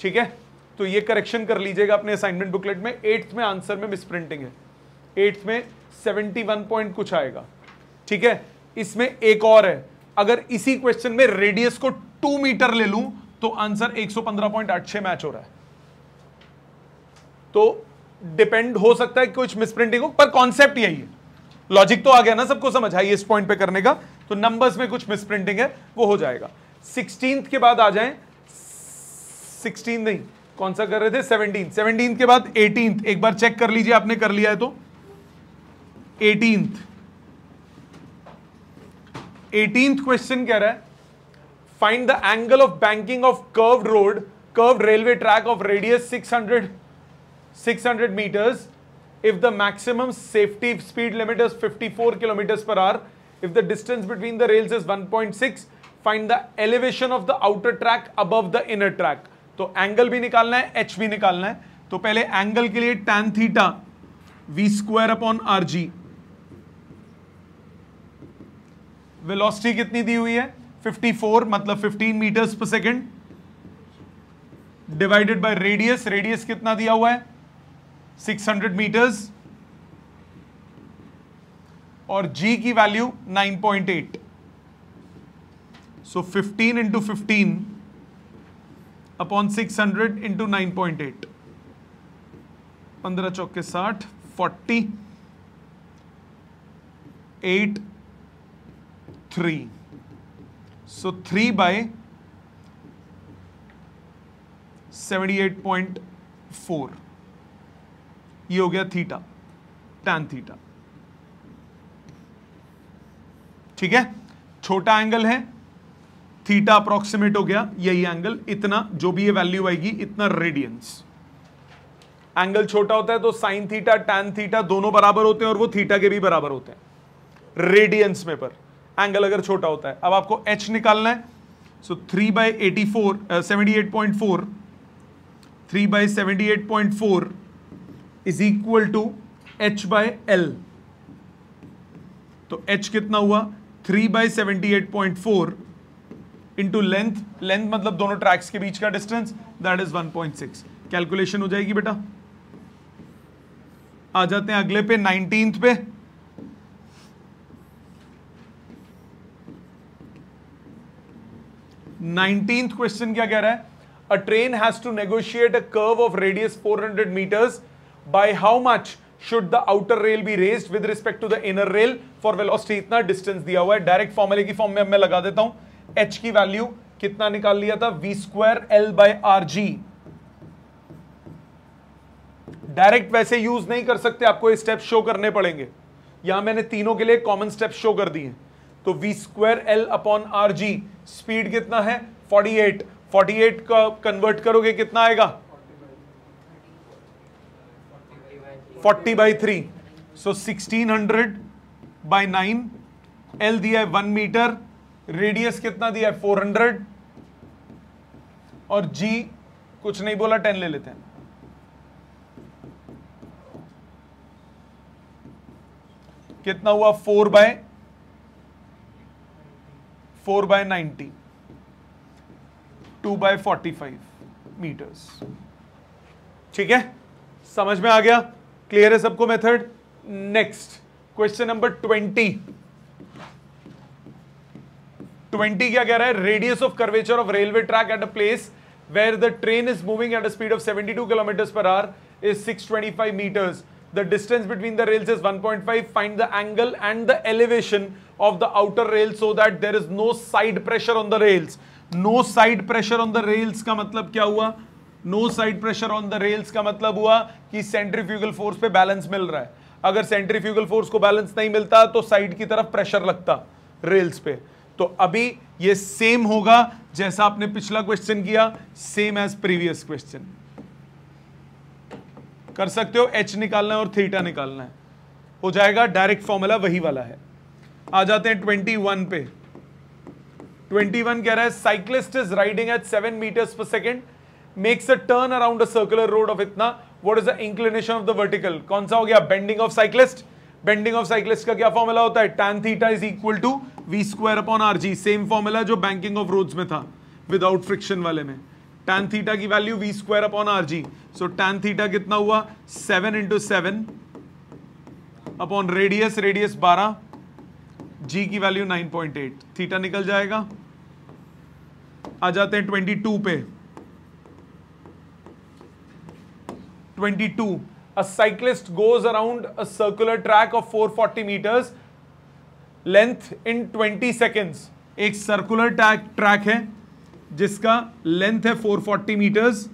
Speaker 1: ठीक है, तो ये करेक्शन कर लीजिएगा अपने असाइनमेंट बुकलेट में। 8th में आंसर में मिसप्रिंटिंग है, 8th में 71 पॉइंट कुछ आएगा। ठीक है, इसमें एक और है, अगर इसी क्वेश्चन में रेडियस को 2 मीटर ले लूं तो आंसर 115.86 मैच हो रहा है। तो डिपेंड हो सकता है कुछ मिसप्रिंटिंग हो, पर कॉन्सेप्ट यही है। लॉजिक तो आ गया ना सबको समझ, हाईएस्ट पॉइंट पे करने का। तो नंबर्स में कुछ मिसप्रिंटिंग है, वो हो जाएगा। 16th के बाद आ जाएं, 16 नहीं, कौन सा कर रहे थे? 17 के बाद 18th, एक बार चेक कर लीजिए आपने कर लिया है तो। 18th क्वेश्चन कह रहा है find the angle of banking of curved road, curved railway track of radius 600 600 meters. If the maximum safety speed limit is 54 kilometers per hour, if the distance between the rails is 1.6, find the elevation of the outer track above the inner track. तो angle भी निकालना है, H भी निकालना है. तो पहले angle के लिए tan theta v square upon R G. Velocity कितनी दी हुई है? 54, मतलब 15 metres per second, divided by radius. Radius कितना दिया हुआ है? 600 मीटर्स. और g की वैल्यू 9.8. सो 15 इंटू 15 अपॉन 600 इंटू 9.8. 15 चौके 60, 40, 8, 3. सो 3 बाय 78.4. ये हो गया थीटा, tan थीटा. ठीक है, छोटा एंगल है, थीटा अप्रोक्सीमेट हो गया, यही एंगल, इतना जो भी ये वैल्यू आएगी इतना रेडियंस. एंगल छोटा होता है तो साइन थीटा tan थीटा दोनों बराबर होते हैं और वो थीटा के भी बराबर होते हैं रेडियंस में, पर एंगल अगर छोटा होता है. अब आपको h निकालना है. So 3 by 78.4, 3 by 78.4 is equal to h by l. तो h कितना हुआ? 3 बाई 78.4 इंटू लेंथ. लेंथ मतलब दोनों ट्रैक्स के बीच का डिस्टेंस, दैट इज 1.6. कैलकुलेशन हो जाएगी बेटा. आ जाते हैं अगले पे, 19th पे. नाइनटीन्थ क्वेश्चन क्या कह रहा है? A train has to negotiate a curve of radius 400 metres. By how much should the outer rail be raised with respect to the inner rail for velocity. इतना डिस्टेंस दिया हुआ है. Direct फॉर्मूले की फॉर्म में मैं लगा देता हूं. h की वैल्यू कितना निकाल लिया था? v square l by are g. Direct वैसे यूज नहीं कर सकते, आपको ये स्टेप शो करने पड़ेंगे. यहां मैंने तीनों के लिए कॉमन स्टेप शो कर दिए. तो v square l upon R G. Speed कितना है? 48. 48 का कन्वर्ट करोगे कितना आएगा? 40 बाई 3. So 1600 by 9. l दिया है 1 मीटर. रेडियस कितना दिया है? 400. और g कुछ नहीं बोला, 10 ले लेते हैं. कितना हुआ? 4 बाय 90, 2 बाय 45 मीटर्स. ठीक है, समझ में आ गया? क्लियर है सबको मेथड? Next question number 20. 20 क्या कह रहा है? Radius of curvature of railway track at a place where the train is moving at a speed of 72 kilometres per hour is 625 metres. The distance between the rails is 1.5. Find the angle and the elevation of the outer rail so that there is no side pressure on the rails. No side pressure on the rails का मतलब क्या हुआ? No side pressure on the rails का मतलब हुआ कि centrifugal force पे balance मिल रहा है. अगर centrifugal force को बैलेंस नहीं मिलता तो साइड की तरफ प्रेशर लगता रेल्स पे. तो अभी ये सेम होगा जैसा आपने पिछला क्वेश्चन किया, सेम एज प्रीवियस क्वेश्चन. कर सकते हो. h निकालना है और थीटा निकालना है, हो जाएगा. डायरेक्ट फॉर्मूला वही वाला है. आ जाते हैं 21 पे. 21 कह रहा है cyclist is riding at 7 metres per second, makes a turn around a circular road of इतना. What is the inclination of the vertical? कौन सा हो गया? Bending of cyclist. Bending of cyclist का क्या फॉर्मूला होता है? tan theta is equal to v square upon are G. Same formula जो बैंकिंग ऑफ रोड्स में था विदाउट फ्रिक्शन वाले में. tan थीटा की value v square upon are G. So tan theta कितना हुआ? 7 into 7 upon radius. Radius 12, g की value 9.8. Theta निकल जाएगा. आ जाते हैं 22 पे. 22. A cyclist goes around a circular track of 440 meters length in 20 seconds. एक सर्कुलर ट्रैक है जिसका लेंथ है 440 मीटर्स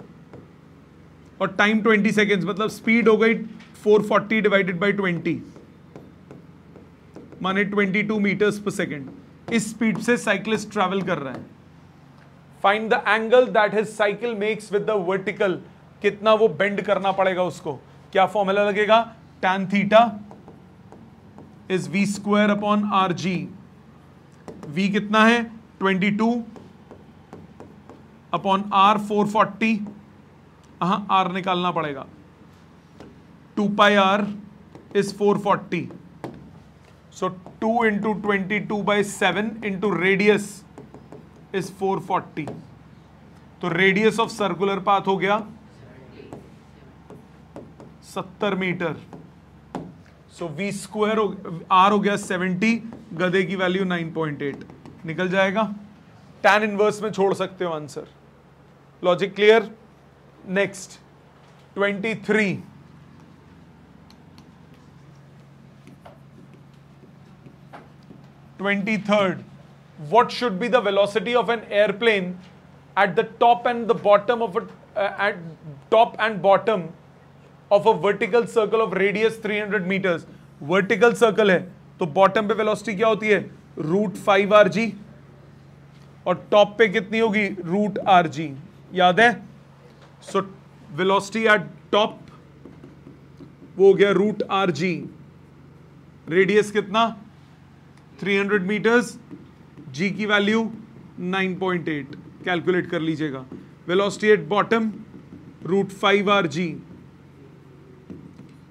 Speaker 1: और टाइम 20 सेकेंड्स. मतलब स्पीड हो गई 440 डिवाइडेड बाई 20, माने 22 मीटर्स पर सेकेंड. इस स्पीड से साइक्लिस्ट ट्रैवल कर रहा है. Find the angle that his cycle makes with the vertical कितना वो बेंड करना पड़ेगा उसको। क्या फॉर्मूला लगेगा? tan theta is v square upon R G. v कितना है? 22 अपॉन r 440। हाँ, r निकालना पड़ेगा। 2 पाई r is 440। So 2 into 22/7 into radius is 440। तो रेडियस ऑफ सर्कुलर पाथ हो गया 70 मीटर। सो v स्क्वायर r हो गया 70, गधे की वैल्यू 9.8 निकल जाएगा। tan इनवर्स में छोड़ सकते हो answer. Logic clear? Next 23 23rd, what should be the velocity of an airplane at the top and the bottom of at top and bottom of a vertical circle of radius 300 meters? vertical circle है तो bottom पे velocity क्या होती है? √5rg, और top पे कितनी होगी? √rg। याद है? so velocity at top वो हो गया √rg। रेडियस कितना? 300 मीटर्स। g की वैल्यू 9.8 कैलकुलेट कर लीजिएगा। Velocity at bottom √5rg,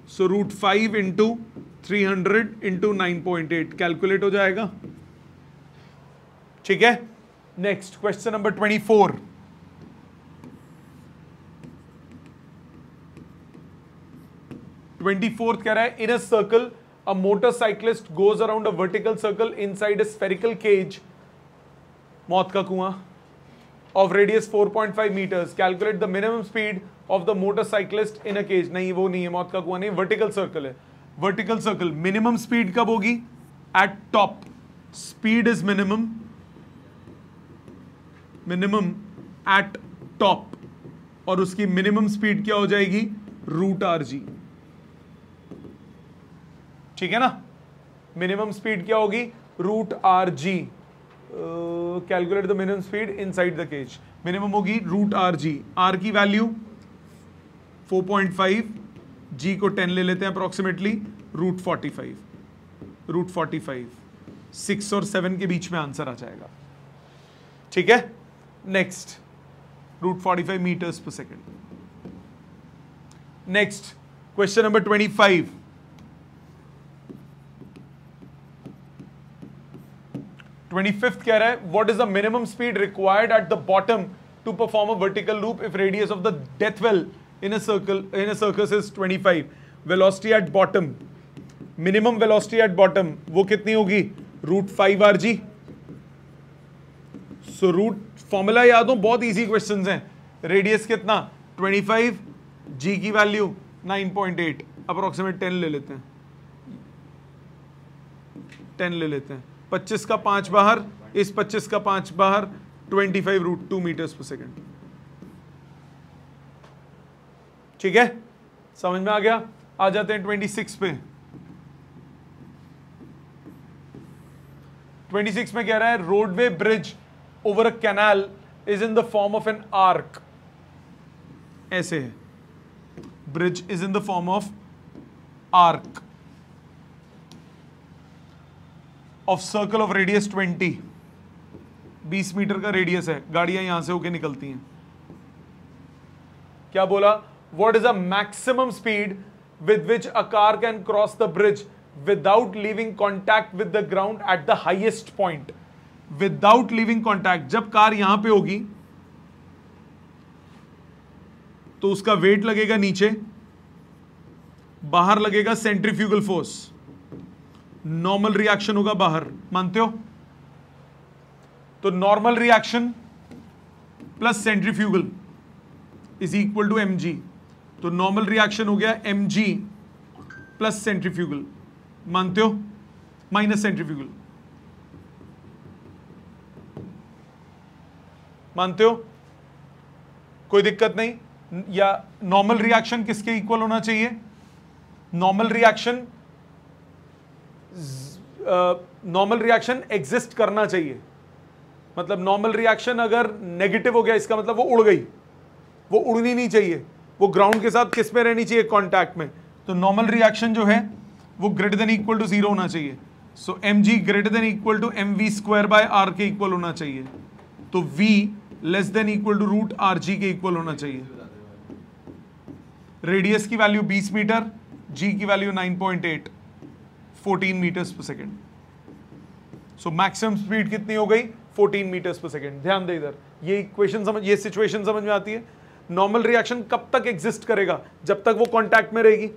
Speaker 1: so √5 into 300 into 9.8 calculate हो जाएगा। ठीक है। Next question number 24। कह रहा है in a circle a motorcyclist goes around a vertical circle inside a spherical cage, मौत का कुआं, of radius 4.5 meters. Calculate the minimum speed of the motorcyclist in a cage. नहीं, वो नहीं है, मौत का कुआं नहीं, vertical circle है। vertical circle minimum speed कब होगी? at top. speed is minimum at top, और उसकी minimum speed क्या हो जाएगी? √rg। ठीक है ना? मिनिमम स्पीड क्या होगी? √rg। Calculate the minimum speed inside the cage. Minimum होगी √rg। r की वैल्यू 4.5, g को 10 ले लेते हैं अप्रोक्सीमेटली, √45। 6 और 7 के बीच में आंसर आ जाएगा। ठीक है। Next √45 metres per second. Next question number 25। 25th कह रहा है what is the minimum speed required at the bottom to perform a vertical loop if radius of the death well in a circus is 25। Velocity at bottom, minimum velocity at bottom वो कितनी होगी? √5rg। So formula याद हो, बहुत easy questions हैं। Radius कितना? 25, g की value 9.8, approximate 10 ले लेते हैं, 25 का 5 बाहर, इस 25 का 5 बाहर, 25√2 मीटर्स पर सेकेंड। ठीक है, समझ में आ गया? आ जाते हैं 26 पे। 26 में कह रहा है roadway bridge over a canal is in the form of an arc. ऐसे है, bridge is in the form of arc of circle of radius 20 metre का रेडियस है। गाड़ियां यहां से होके निकलती हैं। क्या बोला? What is a maximum speed with which a car can cross the bridge without leaving contact with the ground at the highest point. Without leaving contact, जब कार यहां पे होगी तो उसका वेट लगेगा नीचे, बाहर लगेगा सेंट्रीफ्यूगल फोर्स, नॉर्मल रिएक्शन होगा बाहर। मानते हो? तो normal reaction plus centrifugal is equal to mg। तो नॉर्मल रिएक्शन हो गया mg प्लस सेंट्रीफ्यूगल। मानते हो? Minus centrifugal. मानते हो? कोई दिक्कत नहीं? या नॉर्मल रिएक्शन किसके इक्वल होना चाहिए? नॉर्मल रिएक्शन एग्जिस्ट करना चाहिए। मतलब नॉर्मल रिएक्शन अगर नेगेटिव हो गया, इसका मतलब वो उड़ गई, वो उड़नी नहीं चाहिए। वो ग्राउंड के साथ किस में रहनी चाहिए, कॉन्टैक्ट में। तो नॉर्मल रिएक्शन जो है वो ग्रेटर देन इक्वल टू 0 होना चाहिए। So mg greater than equal to mv square by r के इक्वल होना चाहिए। तो v less than equal to root rg के इक्वल होना चाहिए। रेडियस की वैल्यू 20 मीटर, g की value 9.8, 14 metres per second. So maximum speed कितनी हो गई, 14 मीटर्स पर सेकेंड। ध्यान दे इधर, ये इक्वेशन समझ, ये सिचुएशन समझ में आती है। नॉर्मल रिएक्शन कब तक एग्जिस्ट करेगा, जब तक वो कांटेक्ट में रहेगी।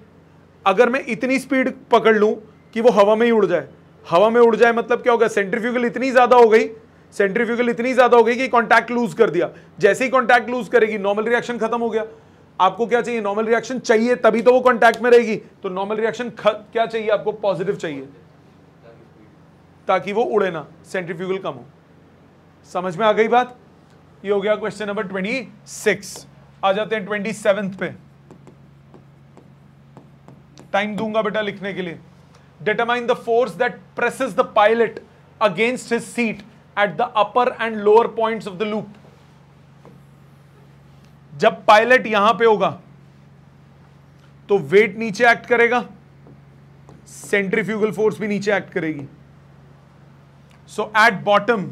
Speaker 1: अगर मैं इतनी स्पीड पकड़ लूं कि वो हवा में ही उड़ जाए, हवा में उड़ जाए मतलब क्या होगा, सेंट्रीफ्यूगल इतनी ज्यादा हो गई, सेंट्रीफ्यूगल इतनी ज्यादा हो गई कि कांटेक्ट लूज कर दिया। जैसे ही कांटेक्ट लूज करेगी नॉर्मल रिएक्शन खत्म हो गया। आपको क्या चाहिए, नॉर्मल रिएक्शन चाहिए, तभी तो वो कांटेक्ट में रहेगी। तो नॉर्मल रिएक्शन क्या चाहिए आपको, पॉजिटिव चाहिए, ताकि वो उड़े ना, सेंट्रीफ्यूगल कम हो। समझ में आ गई बात। ये हो गया क्वेश्चन नंबर 26। आ जाते हैं 27 पे। टाइम दूंगा बेटा लिखने के लिए। Determine the force that presses the pilot against his seat at the upper and lower points of the loop. जब पायलट यहां पे होगा तो वेट नीचे एक्ट करेगा, सेंट्रीफ्यूगल फोर्स भी नीचे एक्ट करेगी। So at bottom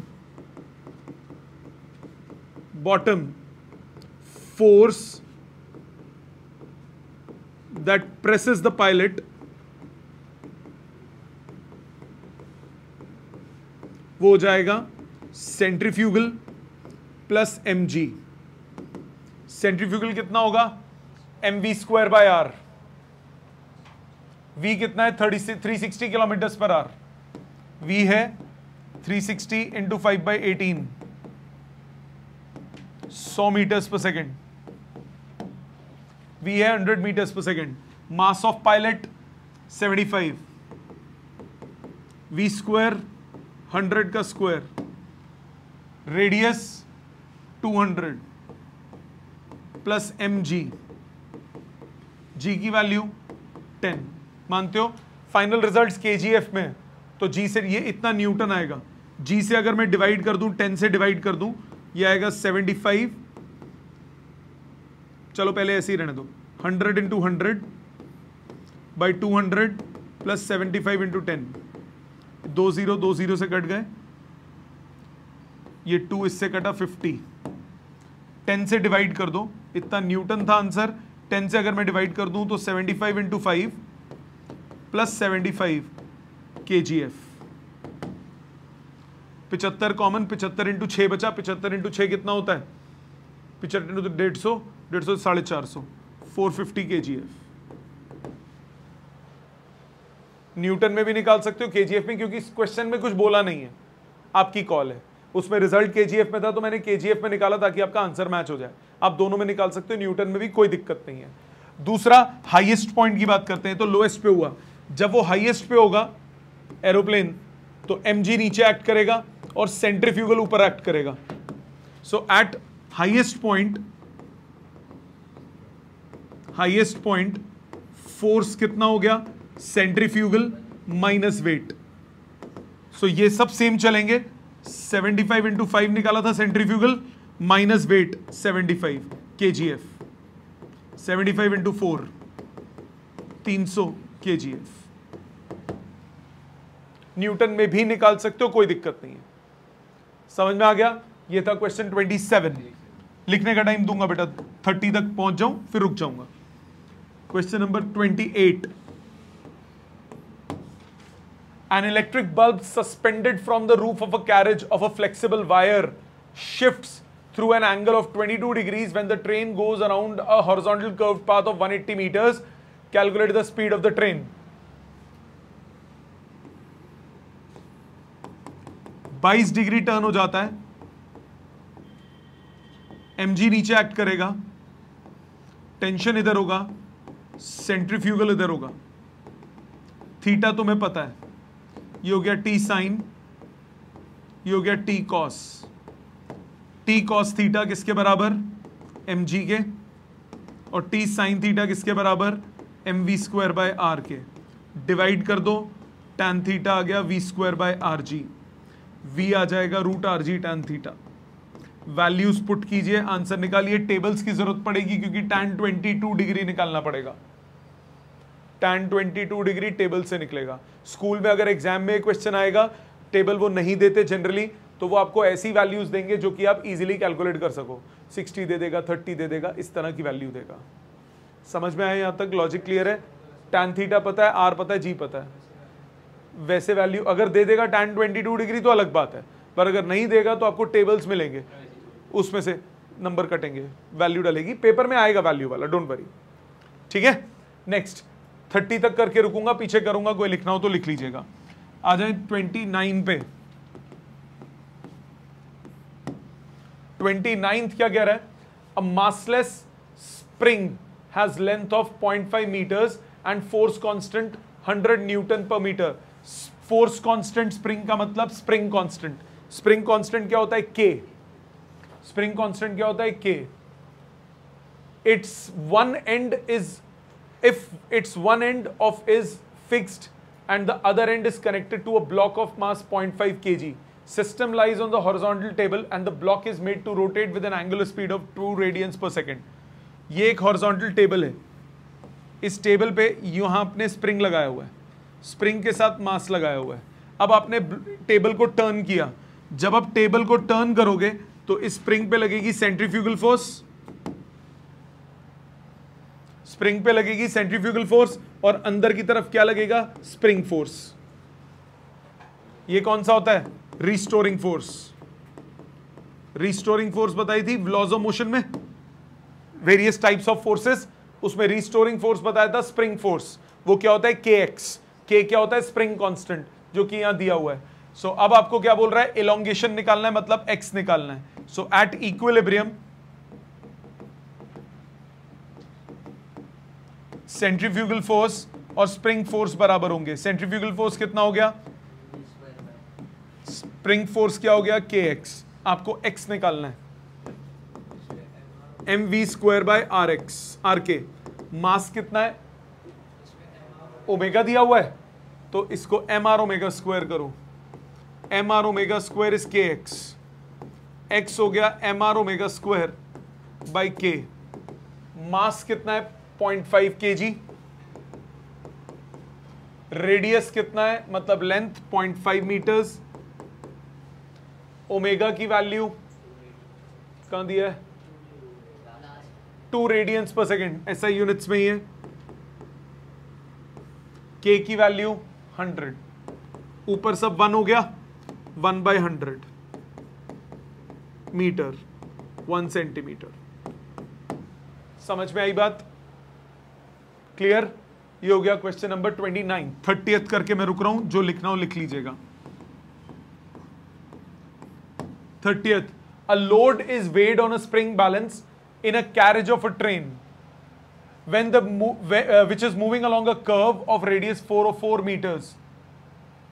Speaker 1: force that presses the pilot वो हो जाएगा सेंट्रीफ्यूगल प्लस mg। सेंट्रीफ्यूगल कितना होगा, mv square by r। v कितना है, 360 किलोमीटर पर आवर। v है 360 into 5/18, 100 metres per second. v है 100 metres per second. Mass of pilot 75, v square 100 का square, radius 200 plus mg, g की value 10। मानते हो फाइनल रिजल्ट्स kgf में, तो g से ये इतना न्यूटन आएगा। g से अगर मैं डिवाइड कर दूं, 10 से डिवाइड कर दूं, ये आएगा 75। चलो पहले ऐसे ही रहने दो, 100 इंटू 100 बाई 200 प्लस 75 इंटू 10। 2 0 से कट गए, ये 2 इससे कटा 50। 10 से डिवाइड कर दो, इतना न्यूटन था आंसर। 10 से अगर मैं डिवाइड कर दूं तो 75 into 5 plus 75 kgf। 75 common, 75 into 6 बचा, 75 इंटू 6 कितना होता है, 75 इंटू 150, 150 450, 450 kgf। न्यूटन में भी निकाल सकते हो, kgf में, क्योंकि इस क्वेश्चन में कुछ बोला नहीं है, आपकी कॉल है। उसमें रिजल्ट kgf में था तो मैंने kgf में निकाला ताकि आपका आंसर मैच हो जाए। आप दोनों में निकाल सकते हो, न्यूटन में भी कोई दिक्कत नहीं है। दूसरा हाईएस्ट पॉइंट की बात करते हैं, तो लोएस्ट पे हुआ। जब वो हाईएस्ट पे होगा एरोप्लेन, तो mg नीचे एक्ट करेगा और सेंट्रीफ्यूगल ऊपर एक्ट करेगा। सो एट हाईएस्ट पॉइंट फोर्स कितना हो गया, सेंट्रीफ्यूगल माइनस वेट। सो ये सब सेम चलेंगे। 75 इंटू 5 निकाला था centrifugal, minus wait 75 kgf। 75 into 4 300 kgf। Newton में भी निकाल सकते हो, कोई दिक्कत नहीं है। समझ में आ गया। ये था क्वेश्चन 27। लिखने का टाइम दूंगा बेटा, 30 तक पहुंच जाऊं फिर रुक जाऊंगा। Question number 28। An electric bulb suspended from the roof of a carriage of a flexible wire shifts through an angle of 22 degrees when the train goes around a horizontal curved path of 180 meters. Calculate the speed of the train. 22 degree turn हो जाता है, mg नीचे act करेगा, tension इधर होगा, centrifugal इधर होगा, theta तुम्हें पता है, ये हो गया टी साइन, ये हो गया T cos. T cos theta किसके बराबर, mg के, और टी साइन थीटा किसके बराबर, mv स्क्वायर बाय आर के। डिवाइड कर दो, tan थीटा आ गया v square by R G, v आ जाएगा root R G tan theta. Values put कीजिए, आंसर निकालिए। टेबल्स की जरूरत पड़ेगी क्योंकि tan 22 डिग्री निकालना पड़ेगा। tan 22 डिग्री टेबल से निकलेगा। स्कूल में अगर एग्जाम में क्वेश्चन आएगा, टेबल वो नहीं देते जनरली, तो वो आपको ऐसी वैल्यूज देंगे जो कि आप इजीली कैलकुलेट कर सको। 60 दे देगा, 30 दे देगा, इस तरह की वैल्यू देगा। समझ में आया यहां तक? लॉजिक क्लियर है? tan थीटा पता है, r पता है, g पता है। वैसे वैल्यू अगर दे देगा tan 22 डिग्री तो अलग बात है, पर अगर नहीं देगा तो आपको टेबल्स मिलेंगे, उसमें से नंबर कटेंगे, वैल्यू डलेगी, पेपर में आएगा वैल्यू वाला, डोंट वरी। ठीक है, नेक्स्ट 30 तक करके रुकूंगा, पीछे करूंगा, कोई लिखना हो तो लिख लीजिएगा। आ जाए 29 पे। 29th क्या कह रहा है? A massless spring has length of 0.5 metres and force constant 100 newton per metre. Force constant spring का मतलब स्प्रिंग कांस्टेंट। स्प्रिंग कांस्टेंट क्या होता है? के। स्प्रिंग कांस्टेंट क्या होता है? के। It's one and is, if its one end of is fixed and the other end is connected to a block of mass 0.5 kg, system lies on the horizontal table and the block is made to rotate with an angular speed of 2 radians per second. ये एक horizontal table है, इस table पे यहां आपने spring लगाया हुआ है, स्प्रिंग के साथ मास लगाया हुआ है। अब आपने टेबल को टर्न किया, जब आप टेबल को टर्न करोगे तो इस स्प्रिंग पे लगेगी सेंट्रीफ्यूगल फोर्स, स्प्रिंग पे लगेगी सेंट्रीफ्यूगल फोर्स, और अंदर की तरफ क्या लगेगा? Spring force. ये कौन सा होता है? Restoring force. रिस्टोरिंग फोर्स बताई थी लॉज ऑफ मोशन में, वेरियस टाइप्स ऑफ फोर्सेस, उसमें रिस्टोरिंग फोर्स बताया था स्प्रिंग फोर्स। वो क्या होता है? kx। k क्या होता है? स्प्रिंग कांस्टेंट, जो कि यहां दिया हुआ है। सो अब आपको क्या बोल रहा है? एलोंगेशन निकालना है, मतलब x निकालना है। सो एट इक्विलिब्रियम सेंट्रीफ्यूगल फोर्स और स्प्रिंग फोर्स बराबर होंगे। सेंट्रीफ्यूगल फोर्स कितना हो गया? स्प्रिंग फोर्स क्या हो गया? kx। आपको x निकालना है, mv² बाय rk। मास कितना है? ओमेगा दिया हुआ है, तो इसको mr ओमेगा स्क्वायर करो। mr omega square is kx। x हो गया mr omega square by k। मास कितना है? 0.5 kg। रेडियस कितना है? मतलब लेंथ 0.5 मीटर्स। ओमेगा की वैल्यू कहां दिया है? 2 रेडियंस पर सेकेंड, ऐसा यूनिट्स में ही है। के की वैल्यू 100, ऊपर सब 1 हो गया, 1/100 मीटर, 1 सेंटीमीटर। समझ में आई बात? क्लियर? ये हो गया क्वेश्चन नंबर 29। 30th करके मैं रुक रहा हूं, जो लिखना हो लिख लीजिएगा। 30th, a load is weighed on a spring balance in a carriage of a train when which is moving along a curve of radius 404 meters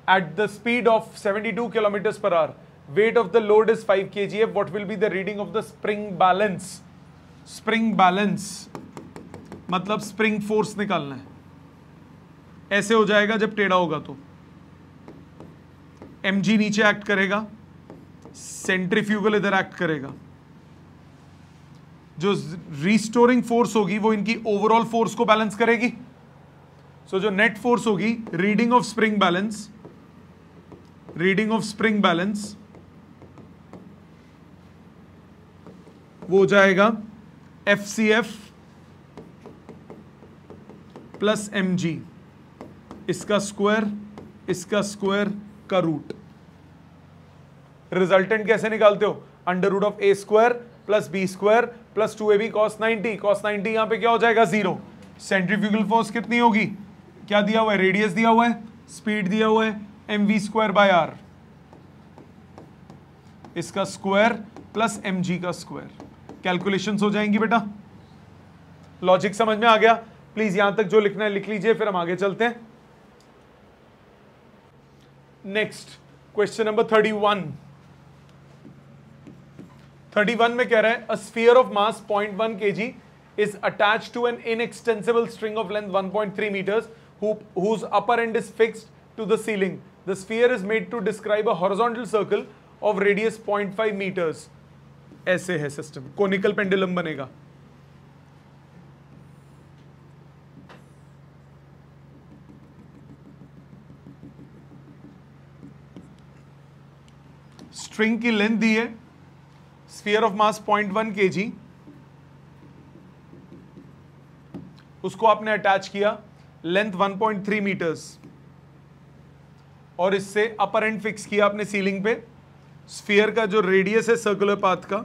Speaker 1: at the speed of 72 kilometers per hour. Weight of the load is 5 kgf. What will be the reading of the spring balance? Spring balance मतलब spring force निकालना है। ऐसे हो जाएगा जब टेढ़ा होगा तो mg नीचे एक्ट करेगा, सेंट्रीफ्यूगल इधर एक्ट करेगा। जो रिस्टोरिंग फोर्स होगी वो इनकी ओवरऑल फोर्स को बैलेंस करेगी। सो जो नेट फोर्स होगी, reading of spring balance, reading of spring balance वो हो जाएगा FCF प्लस mg, इसका स्क्वायर का रूट। रिजल्टेंट कैसे निकालते हो? √a² plus b² plus 2ab cos 90। cos 90 यहां पे क्या हो जाएगा? 0। सेंट्रीफ्यूगल फोर्स कितनी होगी? क्या दिया हुआ है? रेडियस दिया हुआ है, स्पीड दिया हुआ है, mv² बाय r, इसका स्क्वायर प्लस mg का स्क्वायर। कैलकुलेशंस हो जाएंगी बेटा। लॉजिक समझ में आ गया? प्लीज यहां तक जो लिखना है लिख लीजिए, फिर हम आगे चलते हैं। Next question number 31। 31 में कह रहा है, a sphere of mass 0.1 kg is attached to an inextensible string of length 1.3 meters whose upper end is fixed to the ceiling. The sphere is made to describe a horizontal circle of radius 0.5 meters. ऐसे है system, conical pendulum बनेगा। String की length दी है, sphere of mass 0.1 kg, उसको आपने attach किया, length 1.3 metres, और इससे अपर एंड फिक्स किया आपने सीलिंग पे। स्फीयर का जो रेडियस है सर्कुलर पाथ का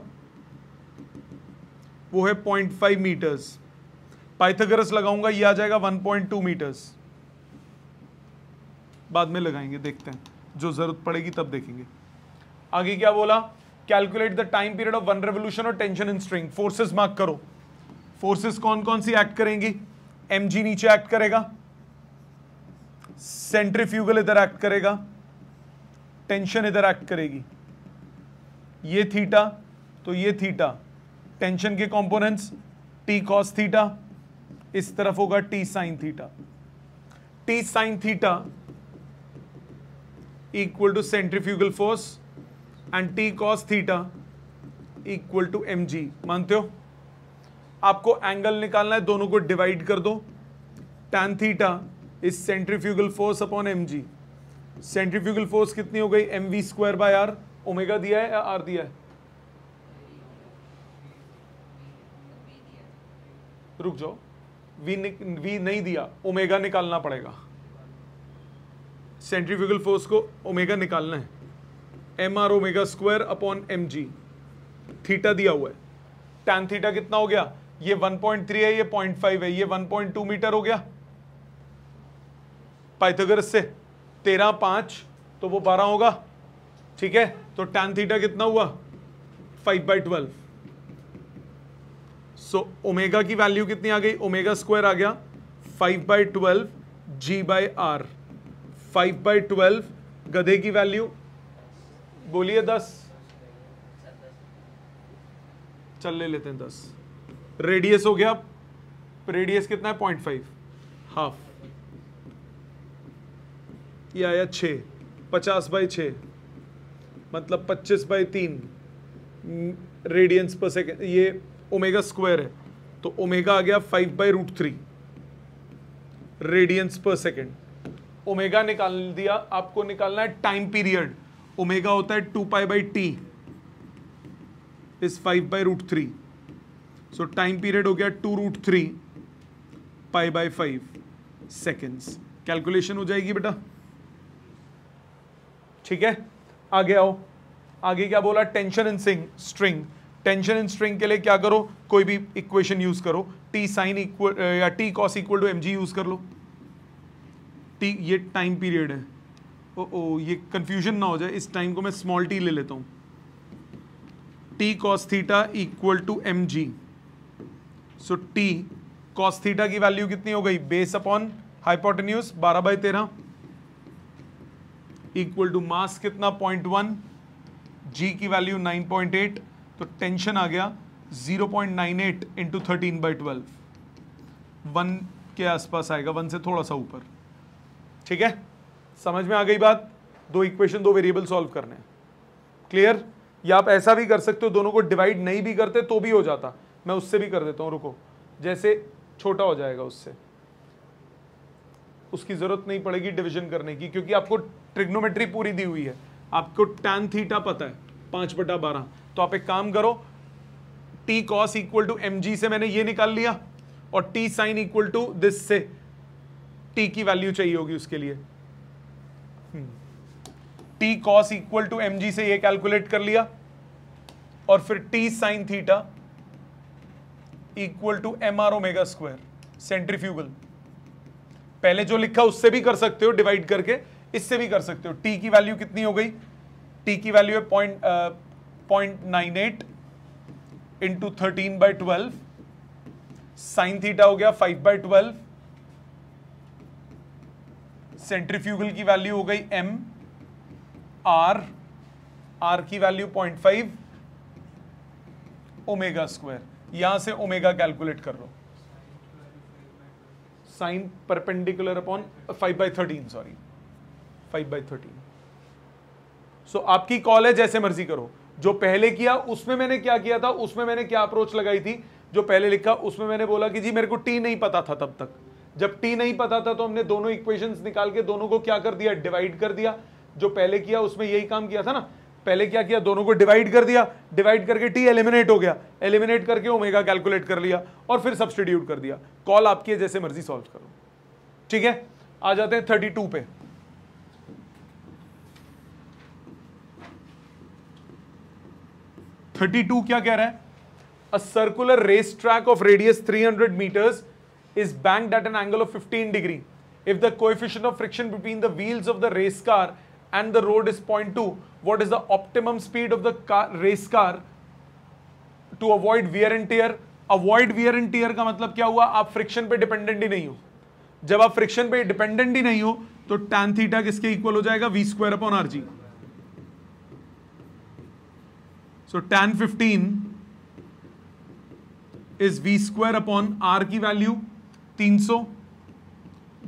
Speaker 1: वो है 0.5 मीटर्स। पाइथागोरस लगाऊंगा, ये आ जाएगा 1.2 मीटर्स। बाद में लगाएंगे, देखते हैं, जो जरूरत पड़ेगी तब देखेंगे। आगे क्या बोला, calculate the time period of one revolution और tension in string. Forces mark करो। फोर्सेस कौन कौन सी एक्ट करेंगी, mg नीचे एक्ट करेगा, सेंट्रीफ्यूगल इधर एक्ट करेगा, टेंशन इधर एक्ट करेगी। ये थीटा तो ये थीटा, टेंशन के कंपोनेंट्स टी कॉस थीटा, इस तरफ होगा T sine theta. T sine theta equal to centrifugal force and T cos theta equal to mg। मानते हो? आपको एंगल निकालना है, दोनों को डिवाइड कर दो। tan theta is centrifugal force upon mg। Centrifugal force कितनी हो गई, mv square by r। Omega दिया है या r दिया है? रुक जाओ, v नहीं दिया, ओमेगा निकालना पड़ेगा। सेंट्रीफ्यूगल फोर्स को ओमेगा निकालना है, mr omega square upon mg। Theta दिया हुआ है, tan थीटा कितना हो गया, ये 1.3 है, ये 0.5 है, ये 1.2 मीटर हो गया। पाइथागोरस से 13 5 तो वो 12 होगा, ठीक है। तो tan थीटा कितना हुआ, 5/12। सो ओमेगा की वैल्यू कितनी आ गई, ओमेगा स्क्वायर आ गया 5/12 g/r। 5/12 गधे की वैल्यू बोलिए 10, चल ले लेते हैं 10। रेडियस हो गया, रेडियस कितना है 0.5, हाफ, ये आया 6। 50/6 मतलब 25/3 रेडियंस पर सेकेंड। ये ओमेगा स्क्वायर है तो ओमेगा आ गया 5/√3 रेडियंस पर सेकेंड। ओमेगा निकाल दिया, आपको निकालना है टाइम पीरियड। ओमेगा होता है 2π/t is 5/√3। So time period हो गया 2√3 π/5 सेकेंड्स। कैलकुलेशन हो जाएगी बेटा, ठीक है। आगे आओ, आगे क्या बोला, tension in string. Tension in string के लिए क्या करो, कोई भी इक्वेशन यूज करो, टी साइन इक्वल या t cos equal to mg use कर लो। टी ये टाइम पीरियड है, ओ ये कंफ्यूजन ना हो जाए, इस टाइम को मैं स्मॉल टी ले लेता हूं। T cos theta equal to mg। So t cos theta की वैल्यू कितनी हो गई, base upon hypotenuse 12/13 equal to mass कितना 0.1, जी की वैल्यू 9.8, तो टेंशन आ गया 0.98 इंटू 13/12, 1 के आसपास आएगा, 1 से थोड़ा सा ऊपर, ठीक है। समझ में आ गई बात। दो इक्वेशन, दो वेरिएबल सॉल्व करने हैं, क्लियर। या आप ऐसा भी कर सकते हो, दोनों को डिवाइड नहीं भी करते तो भी हो जाता, मैं उससे भी कर देता हूं, रुको, जैसे छोटा हो जाएगा उससे, उसकी जरूरत नहीं पड़ेगी डिवीजन करने की, क्योंकि आपको ट्रिग्नोमेट्री पूरी दी हुई है, आपको tan थीटा पता है 5/12। तो आप एक काम करो, t cos equal to mg से मैंने ये निकाल लिया, और t sine equal to this से टी की वैल्यू चाहिए होगी उसके लिए। T cos equal to mg से ये कैलकुलेट कर लिया, और फिर t sine theta equal to mr omega square centrifugal. पहले जो लिखा उससे भी कर सकते हो डिवाइड करके, इससे भी कर सकते हो। टी की वैल्यू कितनी हो गई, टी की वैल्यू है 0.98 इंटू 13/12, साइन थीटा हो गया 5/12, सेंट्रीफ्यूगल की वैल्यू हो गई m, r की वैल्यू 0.5 ओमेगा स्क्वायर। यहां से ओमेगा कैलकुलेट कर लो, साइन परपेंडिकुलर अपॉन 5/13, सॉरी 5/13। सो आपकी कॉल है, जैसे मर्जी करो। जो पहले किया उसमें मैंने क्या किया था, उसमें मैंने क्या अप्रोच लगाई थी, जो पहले लिखा उसमें मैंने बोला कि जी मेरे को टी नहीं पता था तब तक। जब टी नहीं पता था तो हमने दोनों इक्वेशंस निकाल के दोनों को क्या कर दिया, डिवाइड कर दिया। जो पहले किया उसमें यही काम किया था ना, पहले क्या किया, दोनों को डिवाइड कर दिया, डिवाइड करके टी एलिमिनेट हो गया, एलिमिनेट करके ओमेगा कैलकुलेट कर लिया और फिर सब्स्टिट्यूट कर दिया। कॉल आपकी है, जैसे मर्जी सॉल्व करो। ठीक है, आ जाते हैं 32 पे। 32 क्या कह रहा है, a circular race track of radius 300 meters is banked at an angle of 15 degree. If the coefficient of friction between the wheels of the race car and the road is 0.2, what is the optimum speed of the race car to avoid wear and tear? Avoid wear and tear का मतलब क्या हुआ, आप friction पे dependent ही नहीं हो। जब आप फ्रिक्शन पे डिपेंडेंट ही नहीं हो तो tan थीटा किसके इक्वल हो जाएगा, v square upon rg. So tan 15 is v square upon r की वैल्यू 300,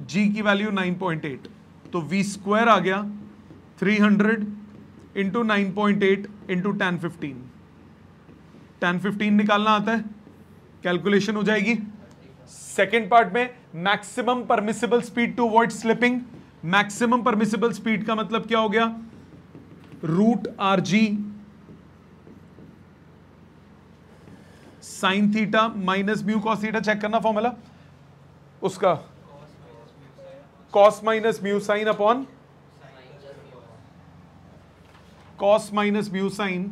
Speaker 1: g की वैल्यू 9.8, तो v स्क्वायर आ गया 300 इंटू 9.8 इंटू tan 15। tan 15 निकालना आता है, कैलकुलेशन हो जाएगी। सेकेंड पार्ट में maximum permissible speed to avoid slipping. Maximum permissible speed का मतलब क्या हो गया, root R G sine theta minus mu cos theta, check करना फॉर्मूला उसका, cos minus mu sine upon cos minus mu sine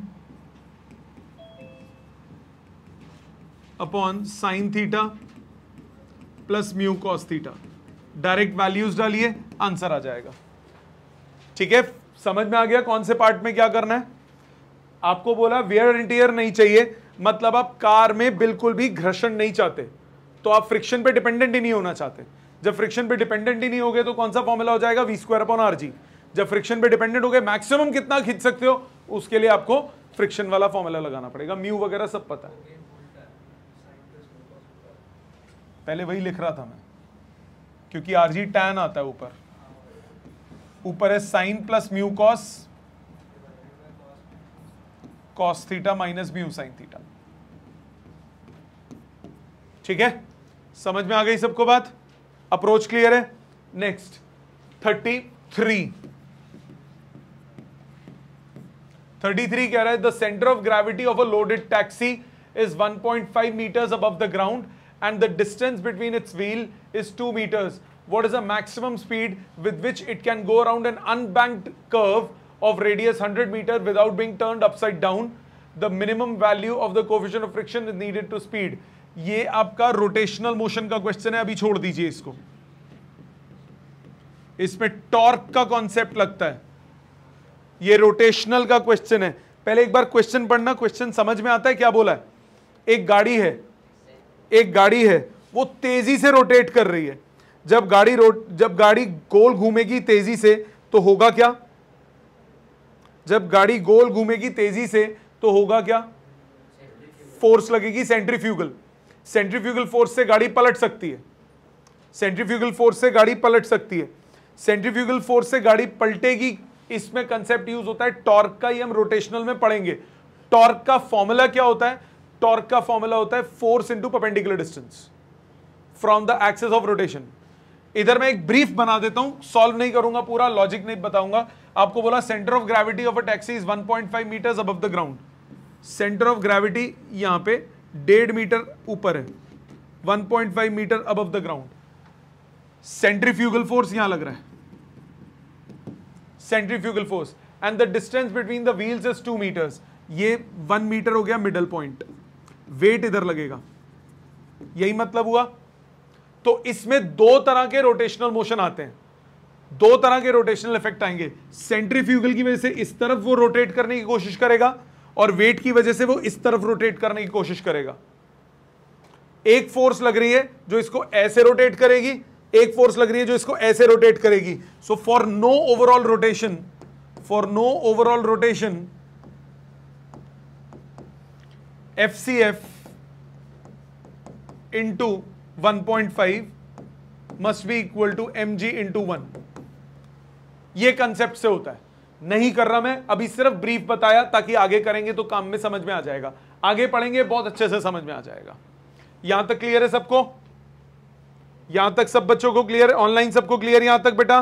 Speaker 1: upon sine theta plus mu cos theta. Direct values डालिए, answer आ जाएगा। ठीक है, समझ में आ गया कौन से पार्ट में क्या करना है। आपको बोला वेयर एंड टियर नहीं चाहिए, मतलब आप कार में बिल्कुल भी घर्षण नहीं चाहते, तो आप फ्रिक्शन पे डिपेंडेंट ही नहीं होना चाहते। जब फ्रिक्शन पे डिपेंडेंट ही नहीं होगे तो कौन सा फॉर्मूला हो जाएगा, v square upon are g. जब फ्रिक्शन पे डिपेंडेंट हो गए, मैक्सिमम कितना खींच सकते हो, उसके लिए आपको फ्रिक्शन वाला फॉर्मूला लगाना पड़ेगा। म्यू वगैरह सब पता है, पहले वही लिख रहा था मैं, क्योंकि आर जी टैन आता है ऊपर, ऊपर है sine plus mu cos, cos theta minus mu sine theta. ठीक है, समझ में आ गई सबको बात, अप्रोच क्लियर है। नेक्स्ट 33 कह रहा है the centre of gravity of a loaded taxi is 1.5 meters above the ground and the distance between its wheel is 2 meters. What is the maximum speed with which it can go around an unbanked curve of radius 100 meter without being turned upside down? The minimum value of the coefficient of friction is needed to speed. ये आपका rotational motion का question है, अभी छोड़ दीजिए इसको। इसमें torque का कॉन्सेप्ट लगता है, ये रोटेशनल का क्वेश्चन है। पहले एक बार क्वेश्चन पढ़ना, क्वेश्चन समझ में आता है क्या बोला है। एक गाड़ी है वो तेजी से रोटेट कर रही है। जब गाड़ी गोल घूमेगी तेजी से तो होगा क्या, जब गाड़ी गोल घूमेगी तेजी से तो होगा क्या, फोर्स लगेगी सेंट्रीफ्यूगल। सेंट्रीफ्यूगल फोर्स से गाड़ी पलट सकती है, सेंट्रीफ्यूगल फोर्स से गाड़ी पलट सकती है। सेंट्रीफ्यूगल फोर्स से गाड़ी पलटेगी, इसमें कंसेप्ट यूज होता है टॉर्क का, ये हम रोटेशनल में पढ़ेंगे। टॉर्क का फॉर्मूला क्या होता है, टॉर्क का फॉर्मूला होता है force into perpendicular distance from the axis of rotation. इधर मैं एक ब्रीफ बना देता हूं, सॉल्व नहीं करूंगा, पूरा लॉजिक नहीं बताऊंगा। आपको बोला centre of gravity of a taxi is 1.5 meters above the ground. Centre of gravity यहां पे 1.5 मीटर ऊपर है, 1.5 metre above the ground. Centrifugal force यहां लग रहा है, centrifugal force, and the distance between the wheels is 2 meters। ये 1 metre हो गया मिडल पॉइंट, वेट इधर लगेगा, यही मतलब हुआ। तो इसमें दो तरह के रोटेशनल मोशन आते हैं, दो तरह के रोटेशनल इफेक्ट आएंगे। सेंट्रीफ्यूगल की वजह से इस तरफ वो रोटेट करने की कोशिश करेगा और वेट की वजह से वो इस तरफ रोटेट करने की कोशिश करेगा। एक फोर्स लग रही है जो इसको ऐसे रोटेट करेगी, एक फोर्स लग रही है जो इसको ऐसे रोटेट करेगी। So for no overall rotation FCF into 1.5 must be equal to mg into 1। ये कंसेप्ट से होता है, नहीं कर रहा मैं, अभी सिर्फ ब्रीफ बताया ताकि आगे करेंगे तो काम में समझ में आ जाएगा, आगे पढ़ेंगे बहुत अच्छे से समझ में आ जाएगा। यहां तक क्लियर है सबको? यहां तक सब बच्चों को क्लियर है? ऑनलाइन सबको क्लियर यहां तक बेटा?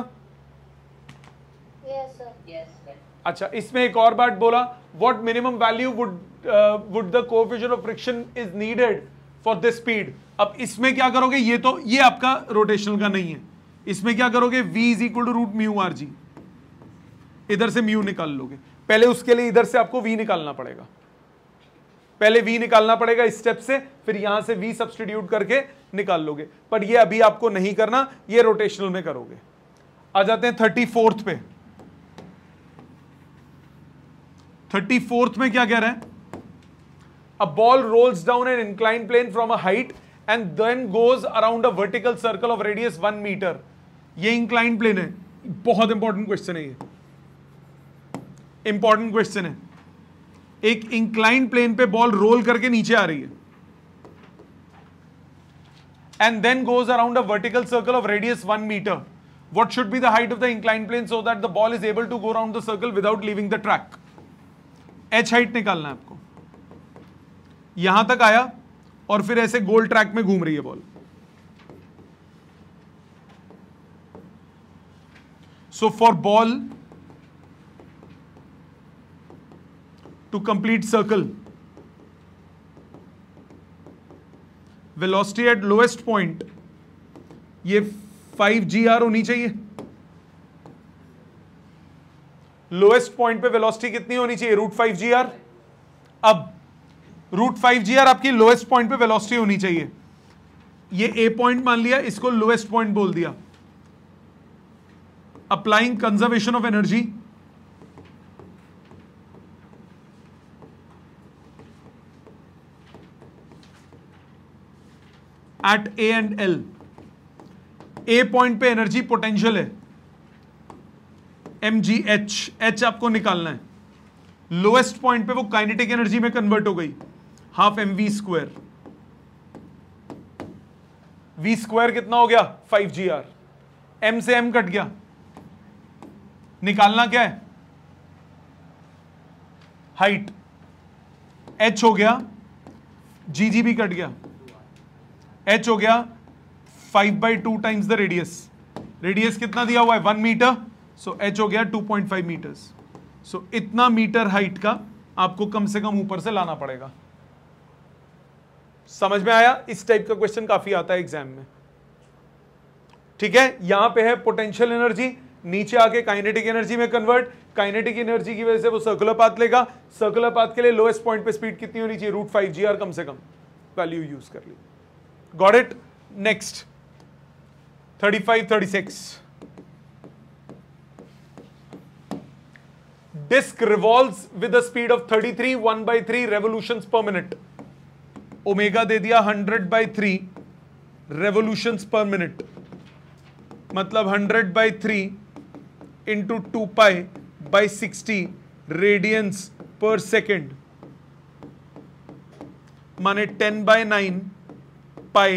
Speaker 2: Yes, sir. Yes, sir.
Speaker 1: अच्छा, इसमें एक और बात बोला, what minimum value would the coefficient of friction is needed for this speed. अब इसमें क्या करोगे, ये आपका रोटेशनल का नहीं है, इसमें क्या करोगे, v is equal to root mu are g, इधर से म्यू निकाल लोगे। पहले उसके लिए इधर से आपको v निकालना पड़ेगा, पहले v निकालना पड़ेगा इस स्टेप से, फिर यहां से v सब्स्टिट्यूट करके निकाल लोगे, पर ये अभी आपको नहीं करना, ये रोटेशनल में करोगे। आ जाते हैं 34th पे। 34th में क्या कह रहा है, a ball rolls down an incline plane from a height and then goes around a vertical circle of radius 1 metre. ये इंक्लाइन प्लेन है, बहुत इंपॉर्टेंट क्वेश्चन है, ये इंपॉर्टेंट क्वेश्चन है। एक इंक्लाइन प्लेन पे बॉल रोल करके नीचे आ रही है and then goes around a vertical circle of radius 1 metre. What should be the height of the incline plane so that the ball is able to go around the circle without leaving the track. H height निकालना है आपको। यहां तक आया और फिर ऐसे गोल track में घूम रही है ball. So for ball to complete circle, velocity at lowest point ये 5 GR होनी चाहिए। लोएस्ट पॉइंट पे वेलोसिटी कितनी होनी चाहिए, √5 GR। अब √5 GR आपकी लोएस्ट पॉइंट पे वेलोसिटी होनी चाहिए। ये ए पॉइंट मान लिया, इसको लोएस्ट पॉइंट बोल दिया। Applying conservation of energy at A and L. A point पे एनर्जी पोटेंशियल है mgh, h आपको निकालना है। लोएस्ट पॉइंट पे वो काइनेटिक एनर्जी में कन्वर्ट हो गई, हाफ mv²। v² कितना हो गया, 5 GR। m से m कट गया, निकालना क्या है, हाइट। h हो गया, gg भी कट गया, h हो गया 5/2 टाइम्स द रेडियस। रेडियस कितना दिया हुआ है, 1 मीटर, सो h हो गया 2.5 मीटर्स। सो इतना मीटर हाइट का आपको कम से कम ऊपर से लाना पड़ेगा। समझ में आया? इस टाइप का क्वेश्चन काफी आता है एग्जाम में। ठीक है, यहां पे है पोटेंशियल एनर्जी, नीचे आके काइनेटिक एनर्जी में कन्वर्ट। काइनेटिक एनर्जी की वजह से वो सर्कुलर पाथ लेगा। सर्कुलर पाथ के लिए लोएस्ट पॉइंट पे स्पीड कितनी होनी चाहिए, √5 GR कम से कम वैल्यू यूज कर ली। Got it? Next 35, 36। Disk revolves with a speed of 33 1/3 revolutions per minute. Omega दे दिया 100/3 revolutions per minute, मतलब 100/3 into 2π/60 radians per second, माने 10/9 pi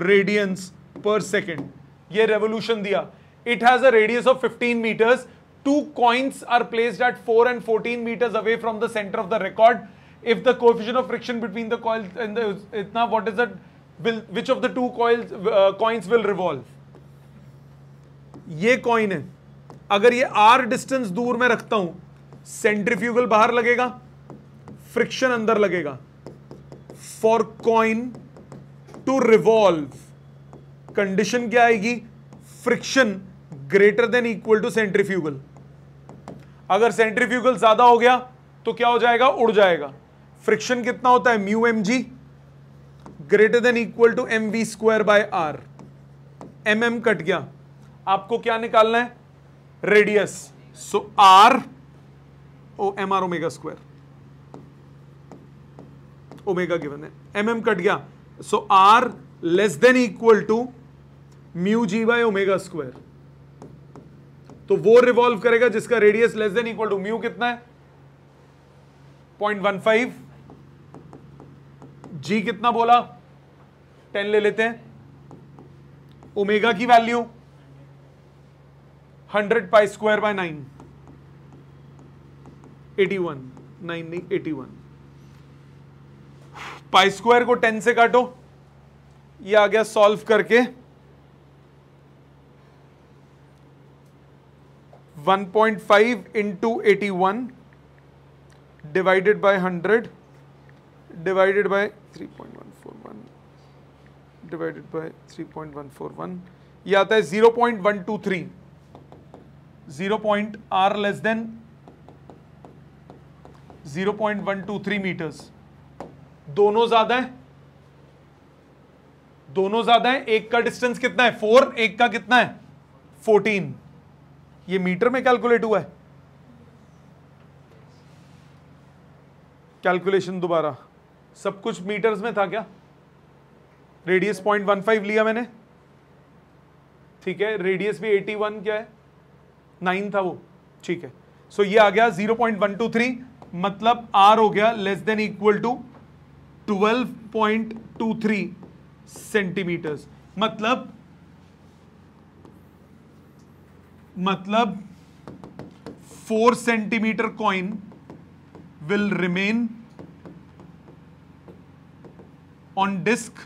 Speaker 1: radians per second। ये revolution दिया। It has a radius of 15 meters. Two coins are placed at 4 and 14 meters away from the center of the record. If the coefficient of friction between the coils and the itna, what is that? Which of the two coins will revolve? ये coin है, अगर ये r distance दूर में रखता हूं, centrifugal बाहर लगेगा, फ्रिक्शन अंदर लगेगा। For coin to revolve condition क्या आएगी, friction greater than equal to centrifugal. अगर सेंट्रीफ्यूगल ज्यादा हो गया तो क्या हो जाएगा, उड़ जाएगा। फ्रिक्शन कितना होता है, mu mg greater than equal to mv²/r। mm cut गया, आपको क्या निकालना है, radius. So r mr omega square, omega given है, mm कट गया, so r less than equal to mu g/ओमेगा²। तो वो रिवॉल्व करेगा जिसका radius less than equal to mu कितना है, 0.15, जी कितना बोला, 10 ले लेते हैं, ओमेगा की वैल्यू 100π² / 9, 81, 9 नहीं 81। पाई स्क्वायर को 10 से काटो, ये आ गया सॉल्व करके 1.5 into 81 divided by 100 divided by 3.141 divided by 3.141, ये आता है 0.123, 0.r लेस देन 0.123 मीटर्स। दोनों ज्यादा है, दोनों ज्यादा है। एक का डिस्टेंस कितना है 4, एक का कितना है 14। ये मीटर में कैलकुलेट हुआ है। कैलकुलेशन दोबारा, सब कुछ मीटर्स में था क्या? रेडियस 0.15 लिया मैंने, ठीक है। रेडियस भी 81 क्या है 9 था वो, ठीक है। सो ये आ गया 0.123, मतलब r हो गया less than equal to 12.23 centimetres. मतलब 4 centimetre coin will remain on disk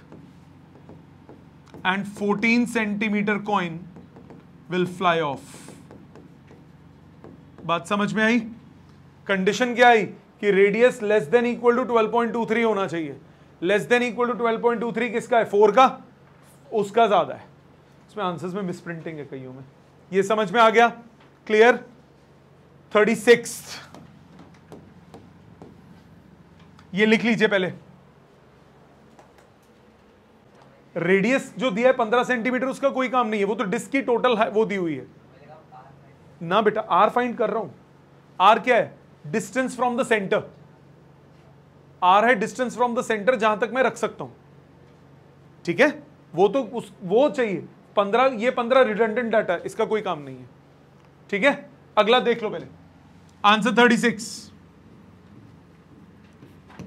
Speaker 1: and 14 centimeter coin will fly off। बात समझ में आई? कंडीशन क्या आई कि radius less than equal to 12.23 होना चाहिए। लेस देन इक्वल टू 12.23 किसका है? 4 का, उसका ज्यादा है। इसमें आंसर्स में मिसप्रिंटिंग है कईयों में। ये समझ में आ गया? क्लियर? 36 ये लिख लीजिए पहले। रेडियस जो दिया है 15 सेंटीमीटर, उसका कोई काम नहीं है, वो तो डिस्क की टोटल वो दी हुई है ना बेटा। आर फाइंड कर रहा हूं। आर क्या है? Distance from the centre. R है डिस्टेंस फ्रॉम द सेंटर, जहां तक मैं रख सकता हूं, ठीक है। वो तो वो चाहिए 15, ये 15 रिडंडेंट डाटा है, इसका कोई काम नहीं है, ठीक है। अगला देख लो पहले। आंसर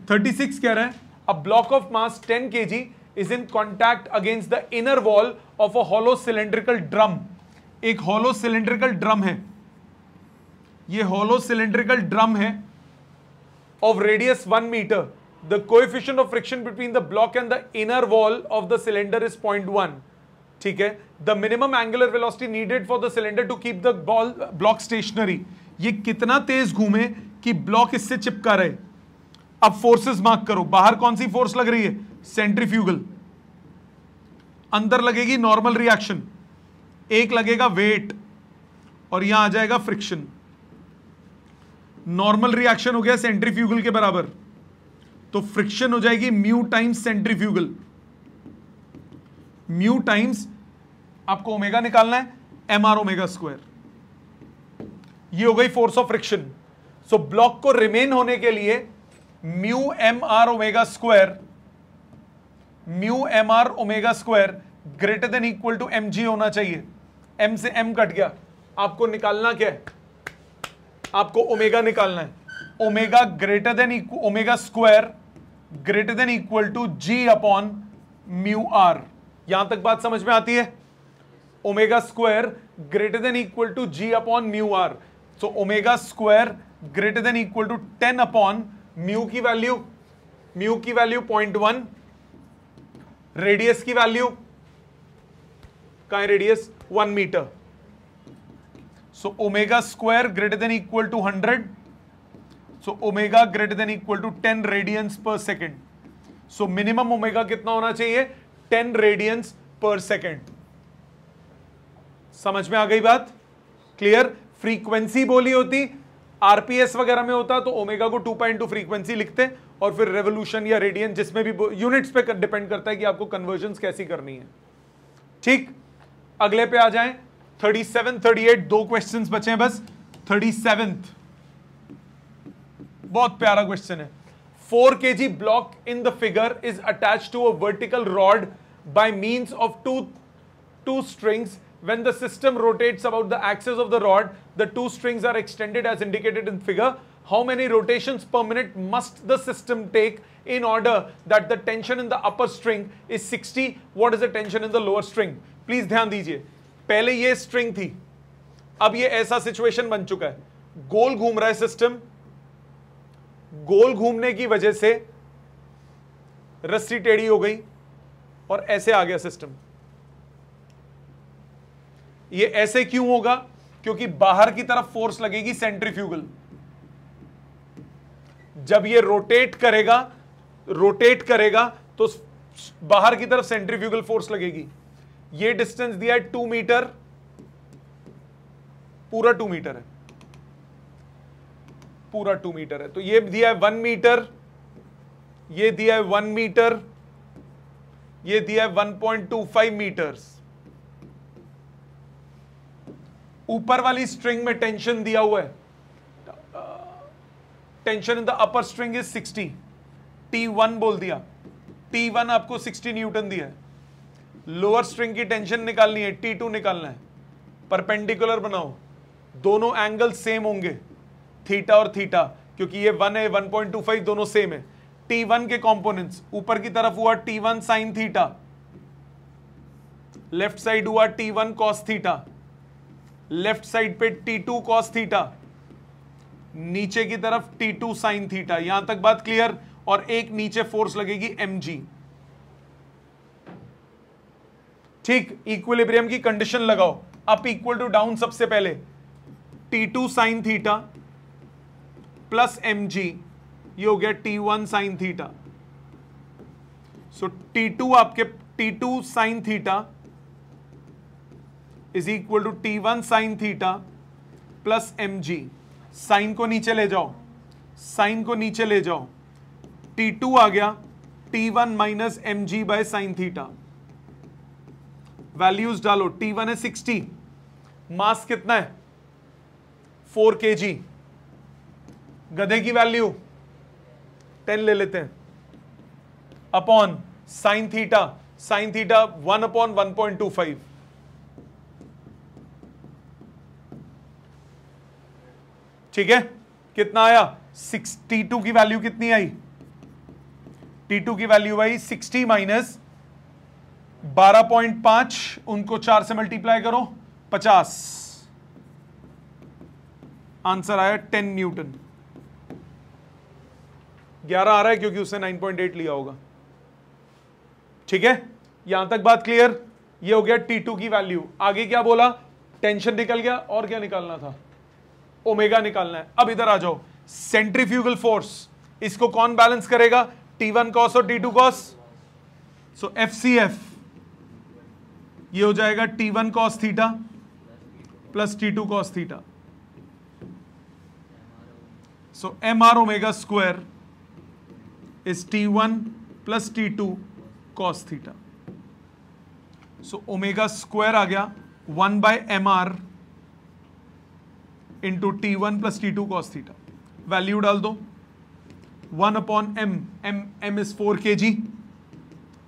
Speaker 1: 36 कह रहा है a block of mass 10 kg is in contact against the inner wall of a hollow cylindrical drum. एक हॉलो सिलेंड्रिकल ड्रम है, ये हॉलो सिलेंड्रिकल ड्रम है of radius 1 meter. The coefficient of friction between the block and the inner wall of the cylinder is 0.1, ठीक है। The minimum angular velocity needed for the cylinder to keep the block stationary। ये कितना तेज घूमे कि block इससे चिपका रहे। अब फोर्सेस मार्क करो। बाहर कौन सी फोर्स लग रही है? सेंट्रीफ्यूगल। अंदर लगेगी नॉर्मल रिएक्शन, एक लगेगा वेट, और यहां आ जाएगा फ्रिक्शन। नॉर्मल रिएक्शन हो गया सेंट्रीफ्यूगल के बराबर, तो फ्रिक्शन हो जाएगी mu times centrifugal. Mu times आपको ओमेगा निकालना है, एम आर ओमेगा स्क्वायर। ये हो गई force of friction. So block को रिमेन होने के लिए mu m are omega square, mu m are omega square greater than equal to M g होना चाहिए। एम से एम कट गया, आपको निकालना क्या है? आपको ओमेगा निकालना है। Omega greater than omega square greater than equal to g upon mu r. यहां तक बात समझ में आती है? Omega square greater than equal to g upon mu r. So omega square greater than equal to 10 upon mu की value 0.1, radius की value कहां है? Radius 1 metre. So omega square greater than equal to 100. So omega greater than equal to 10 radians per second. So minimum omega कितना होना चाहिए? 10 radians per second. समझ में आ गई बात? क्लियर? फ्रीक्वेंसी बोली होती, आरपीएस वगैरह में होता तो ओमेगा को 2 पाई इंटू फ्रीक्वेंसी लिखते, और फिर रेवोल्यूशन या रेडियन, जिसमें भी यूनिट्स पे डिपेंड करता है कि आपको कन्वर्जन्स कैसी करनी है, ठीक। अगले पे आ जाएं। 37, 38 दो क्वेश्चंस बचे हैं बस। 37th बहुत प्यारा क्वेश्चन है। 4 kg block in the figure is attached to a vertical rod by means of two strings. When the system rotates about the axis of the rod, the two strings are extended as indicated in figure. How many rotations per minute must the system take in order that the tension in the upper string is 60? What is the tension in the lower string? Please ध्यान दीजिए। पहले ये string थी, अब ये ऐसा situation बन चुका है, गोल घूम रहा है सिस्टम, गोल घूमने की वजह से रस्सी टेढ़ी हो गई और ऐसे आ गया सिस्टम। ये ऐसे क्यों होगा? क्योंकि बाहर की तरफ फोर्स लगेगी सेंट्रीफ्यूगल। जब ये रोटेट करेगा तो बाहर की तरफ सेंट्रीफ्यूगल फोर्स लगेगी। ये डिस्टेंस दिया है 2 मीटर, पूरा 2 मीटर है, पूरा 2 मीटर है। तो ये दिया है 1 मीटर, ये दिया है 1 मीटर, ये दिया है 1.25 मीटर्स। ऊपर वाली स्ट्रिंग में टेंशन दिया हुआ है, tension in the upper string is 60, T1 बोल दिया, T1 आपको 60 न्यूटन दिया है। लोअर स्ट्रिंग की टेंशन निकालनी है, T2 निकालना है। परपेंडिकुलर बनाओ, दोनों एंगल सेम होंगे, थीटा और थीटा, क्योंकि ये 1 है 1.25 दोनों सेम है। T1 के कंपोनेंट्स ऊपर की तरफ हुआ T1 sine theta, left side हुआ T1 cos theta, left side पे T2 कॉस थीटा, नीचे की तरफ T2 साइन थीटा। यहां तक बात क्लियर? और एक नीचे फोर्स लगेगी mg। ठीक, इक्विलिब्रियम की कंडीशन लगाओ, अप इक्वल टू डाउन। सबसे पहले T2 sine theta plus mg, ये हो गया T1 sine theta. So T2 sine theta is equal to T1 sine theta plus mg। Sine को नीचे ले जाओ, साइन को नीचे ले जाओ, T2 आ गया T1 minus mg by sine theta. Values डालो, T1 है 60, मास कितना है 4 kg, गधे की वैल्यू 10 ले लेते हैं, अपॉन साइन थीटा 1/1.25। ठीक है, कितना आया? T2 की वैल्यू कितनी आई? T2 की वैल्यू आई 60 माइनस 12.5, उनको 4 से मल्टीप्लाई करो 50, आंसर आया 10 न्यूटन। 11 आ रहा है क्योंकि उसने 9.8 लिया होगा। ठीक है, यहां तक बात क्लियर? ये हो गया T2 की वैल्यू। आगे क्या बोला? टेंशन निकल गया, और क्या निकालना था? ओमेगा निकालना है। अब इधर आ जाओ, सेंट्रीफ्यूगल फोर्स, इसको कौन बैलेंस करेगा? T1 कॉस और T2 कॉस। सो FCF ये हो जाएगा T1 cos theta plus T2 cos theta. So MR omega square is T1 plus T2 cos theta. So omega square आ गया 1/mr into T1 plus T2 cos theta. Value डाल दो, 1/m, m is 4 kg।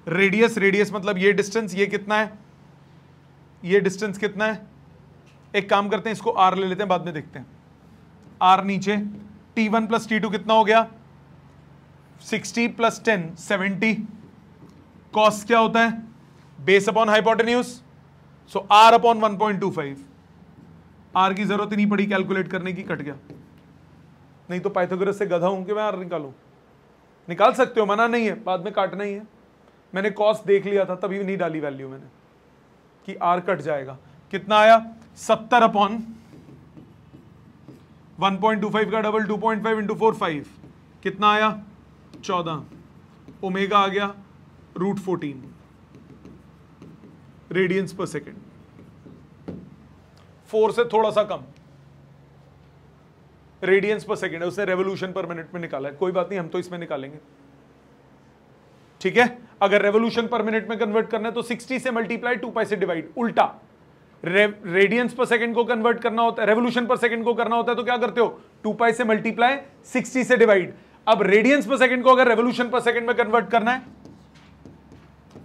Speaker 1: Radius मतलब ये distance, ये कितना है? ये डिस्टेंस कितना है? एक काम करते हैं, इसको r ले लेते हैं, बाद में देखते हैं। r नीचे, T1 प्लस T2 कितना हो गया? 60 प्लस 10 70। कॉस क्या होता है? Base upon hypotenuse. So r upon 1.25। r की जरूरत ही नहीं पड़ी कैलकुलेट करने की, कट गया। नहीं तो पाइथागोरस से गधा हूं कि मैं r निकालूं? निकाल सकते हो, मना नहीं है, बाद में काटना ही है। मैंने कॉस देख लिया था, तभी नहीं डाली वैल्यू मैंने कि r कट जाएगा। कितना आया? 70 अपॉन 1.25 का डबल 2.5 इंटू 4 5। कितना आया? 14। ओमेगा आ गया √14 रेडियंस पर सेकेंड। 4 से थोड़ा सा कम रेडियंस पर सेकेंड है, उसने रेवोल्यूशन पर मिनट में निकाला है। कोई बात नहीं, हम तो इसमें निकालेंगे। ठीक है, अगर रेवोल्यूशन पर मिनट में कन्वर्ट करना है तो 60 से मल्टीप्लाई 2 पाई से डिवाइड। उल्टा रेडियंस पर सेकंड को कन्वर्ट करना होता है, रेवोल्यूशन पर सेकंड को करना होता है तो क्या करते हो? 2 पाई से मल्टीप्लाई 60 से डिवाइड। अब रेडियंस पर सेकंड को अगर रेवोल्यूशन पर सेकंड में कन्वर्ट करना है,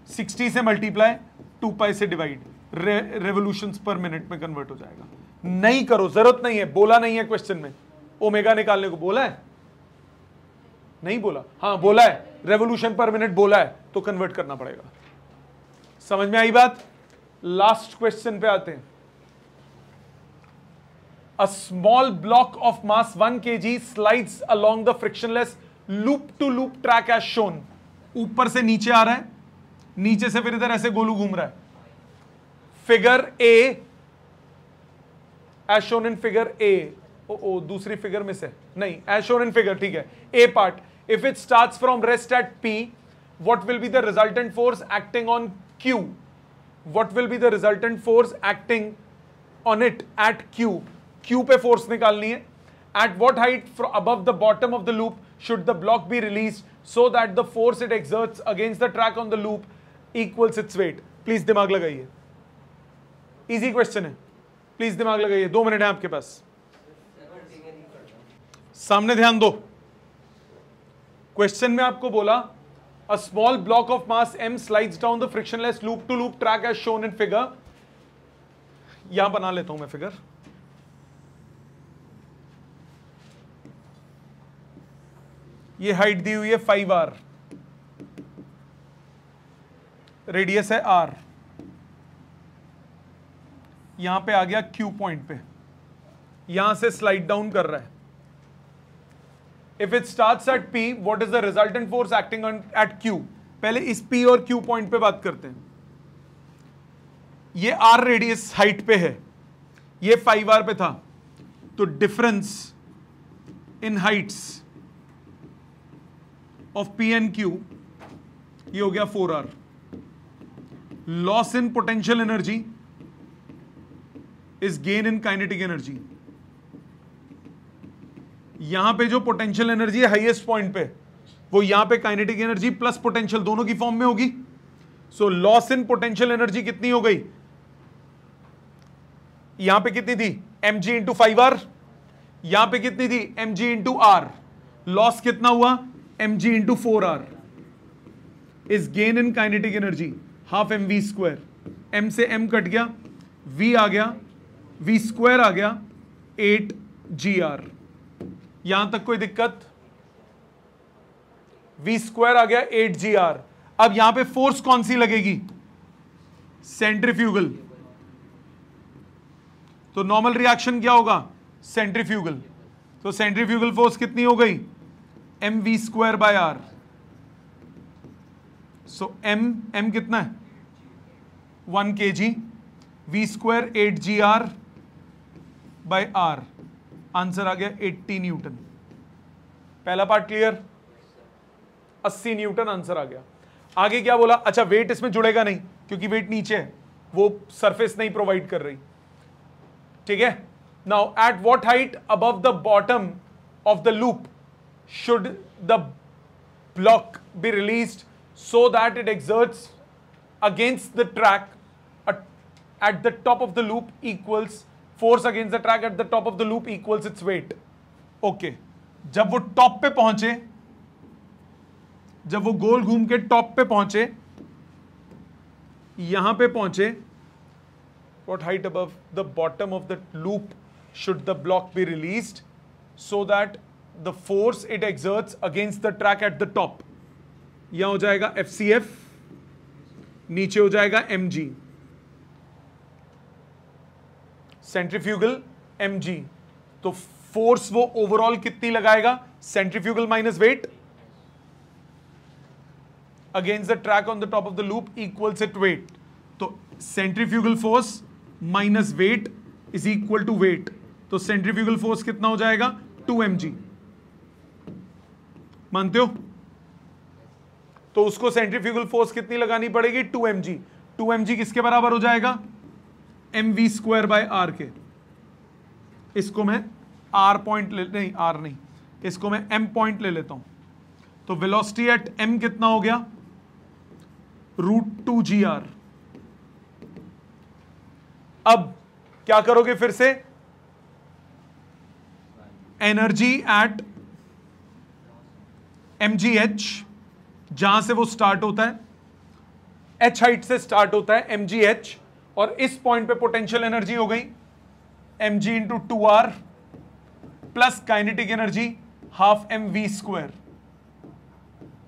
Speaker 1: 60 से मल्टीप्लाई 2 पाई से डिवाइड, रेवोल्यूशंस पर मिनट में कन्वर्ट हो जाएगा। नहीं करो, जरूरत नहीं है, बोला नहीं है क्वेश्चन में ओमेगा निकालने को। बोला है? नहीं बोला? हाँ बोला है, रेवोल्यूशन पर मिनट बोला है, तो कन्वर्ट करना पड़ेगा। समझ में आई बात? लास्ट क्वेश्चन पे आते हैं। A small block of mass 1 kg slides along the frictionless loop to loop track as shown. ऊपर से नीचे आ रहा है, नीचे से फिर इधर ऐसे गोलू घूम रहा है. Figure A as shown in figure A. दूसरी फिगर में से नहीं, as shown in figure, ठीक है. A part, if it starts from rest at P, what will be the resultant force acting on Q? What will be the resultant force acting on it at Q? Q पे force निकालनी है. At what height above the bottom of the loop should the block be released so that the force it exerts against the track on the loop equals its weight? Please दिमाग लगाइए. Easy question है. Please दिमाग लगाइए, 2 minute है आपके पास. सामने ध्यान दो. क्वेश्चन में आपको बोला a small block of mass m slides down the frictionless loop to loop track as shown in figure. यहां बना लेता हूं मैं फिगर. ये हाइट दी हुई है 5r, रेडियस है r. यहां पे आ गया Q पॉइंट पे, यहां से स्लाइड डाउन कर रहा है. If it starts at P, what is the resultant force acting on at Q? पहले इस P और Q पॉइंट पे बात करते हैं. ये R रेडियस हाइट पे है, ये 5r पे था, तो difference in Heights of P and Q ये हो गया 4r. Loss in potential energy is gain in kinetic energy. यहां पे जो पोटेंशियल एनर्जी है हाईएस्ट पॉइंट पे, वो यहां पे काइनेटिक एनर्जी प्लस पोटेंशियल दोनों की फॉर्म में होगी. So loss in potential energy कितनी हो गई? यहां पे कितनी थी? mg into 5r. यहां पे कितनी थी? mg into r. लॉस कितना हुआ? mg into 4r. Is gain in kinetic energy half mv square. m से m कट गया, v आ गया, v स्क्वायर आ गया 8gr. यहां तक कोई दिक्कत? v स्क्वायर आ गया 8gr. अब यहां पे फोर्स कौन सी लगेगी? सेंट्रीफ्यूगल. तो नॉर्मल रिएक्शन क्या होगा? सेंट्रीफ्यूगल. तो सेंट्रीफ्यूगल फोर्स कितनी हो गई? mv square by r. So m कितना है? 1 kg. v square 8gr by r. Answer आ गया 80 न्यूटन. पहला पार्ट क्लियर? 80 न्यूटन आंसर आ गया. आगे क्या बोला? अच्छा, वेट इसमें जुड़ेगा नहीं क्योंकि वेट नीचे है, वो सरफेस नहीं प्रोवाइड कर रही. ठीक है. Now at what height above the bottom of the loop should the block be released so that it exerts against the track at the top of the loop equals force against the track at the top of the loop equals its weight. Okay. जब वो top पे पहुंचे, जब वो गोल घूम के top पे पहुंचे, यहां पे पहुंचे, what height above the bottom of the loop should the block be released so that the force it exerts against the track at the top, यहां हो जाएगा FCF, नीचे हो जाएगा mg. Centrifugal mg. तो फोर्स वो ओवरऑल कितनी लगाएगा? Centrifugal minus weight against the track on the top of the loop equals it weight. तो centrifugal force minus weight is equal to weight. तो सेंट्रीफ्यूगल फोर्स कितना हो जाएगा? 2mg. मानते हो? तो उसको सेंट्रीफ्यूगल फोर्स कितनी लगानी पड़ेगी? 2mg. 2mg किसके बराबर हो जाएगा? mv स्क्वायर बाय r के. इसको मैं r पॉइंट नहीं, r नहीं, इसको मैं m पॉइंट ले लेता हूं. तो वेलोसिटी एट m कितना हो गया? √2gr. अब क्या करोगे फिर से? एनर्जी एट mgh, जहां से वो स्टार्ट होता है, h हाइट से स्टार्ट होता है mgh, और इस पॉइंट पे पोटेंशियल एनर्जी हो गई mg into 2r plus kinetic energy half mv square.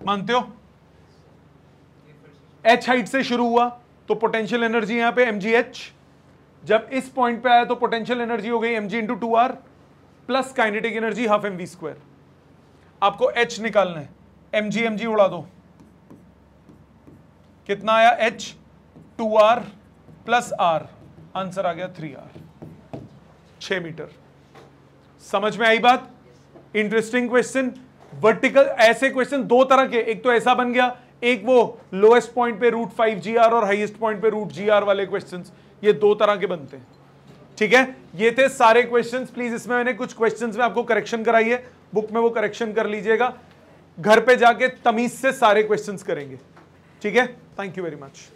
Speaker 1: मानते हो? h हाइट से शुरू हुआ तो पोटेंशियल एनर्जी यहां पे mgh, जब इस पॉइंट पे आया तो पोटेंशियल एनर्जी हो गई mg into 2r plus kinetic energy half mv square. आपको h निकालना है, mg उड़ा दो, कितना आया h 2r plus r, answer आ गया 3r, 6 मीटर। समझ में आई बात? Interesting question. वर्टिकल ऐसे क्वेश्चन दो तरह के, एक तो ऐसा बन गया, एक वो लोएस्ट पॉइंट पे √5gr और हाईएस्ट पॉइंट पे √gr वाले क्वेश्चंस, ये दो तरह के बनते हैं। ठीक है, ये थे सारे क्वेश्चंस। प्लीज इसमें मैंने कुछ क्वेश्चंस में आपको करेक्शन कराई है, बुक में वो करेक्शन कर लीजिएगा, घर पे जाके तमीज से सारे क्वेश्चंस करेंगे। ठीक है, थैंक यू वेरी मच।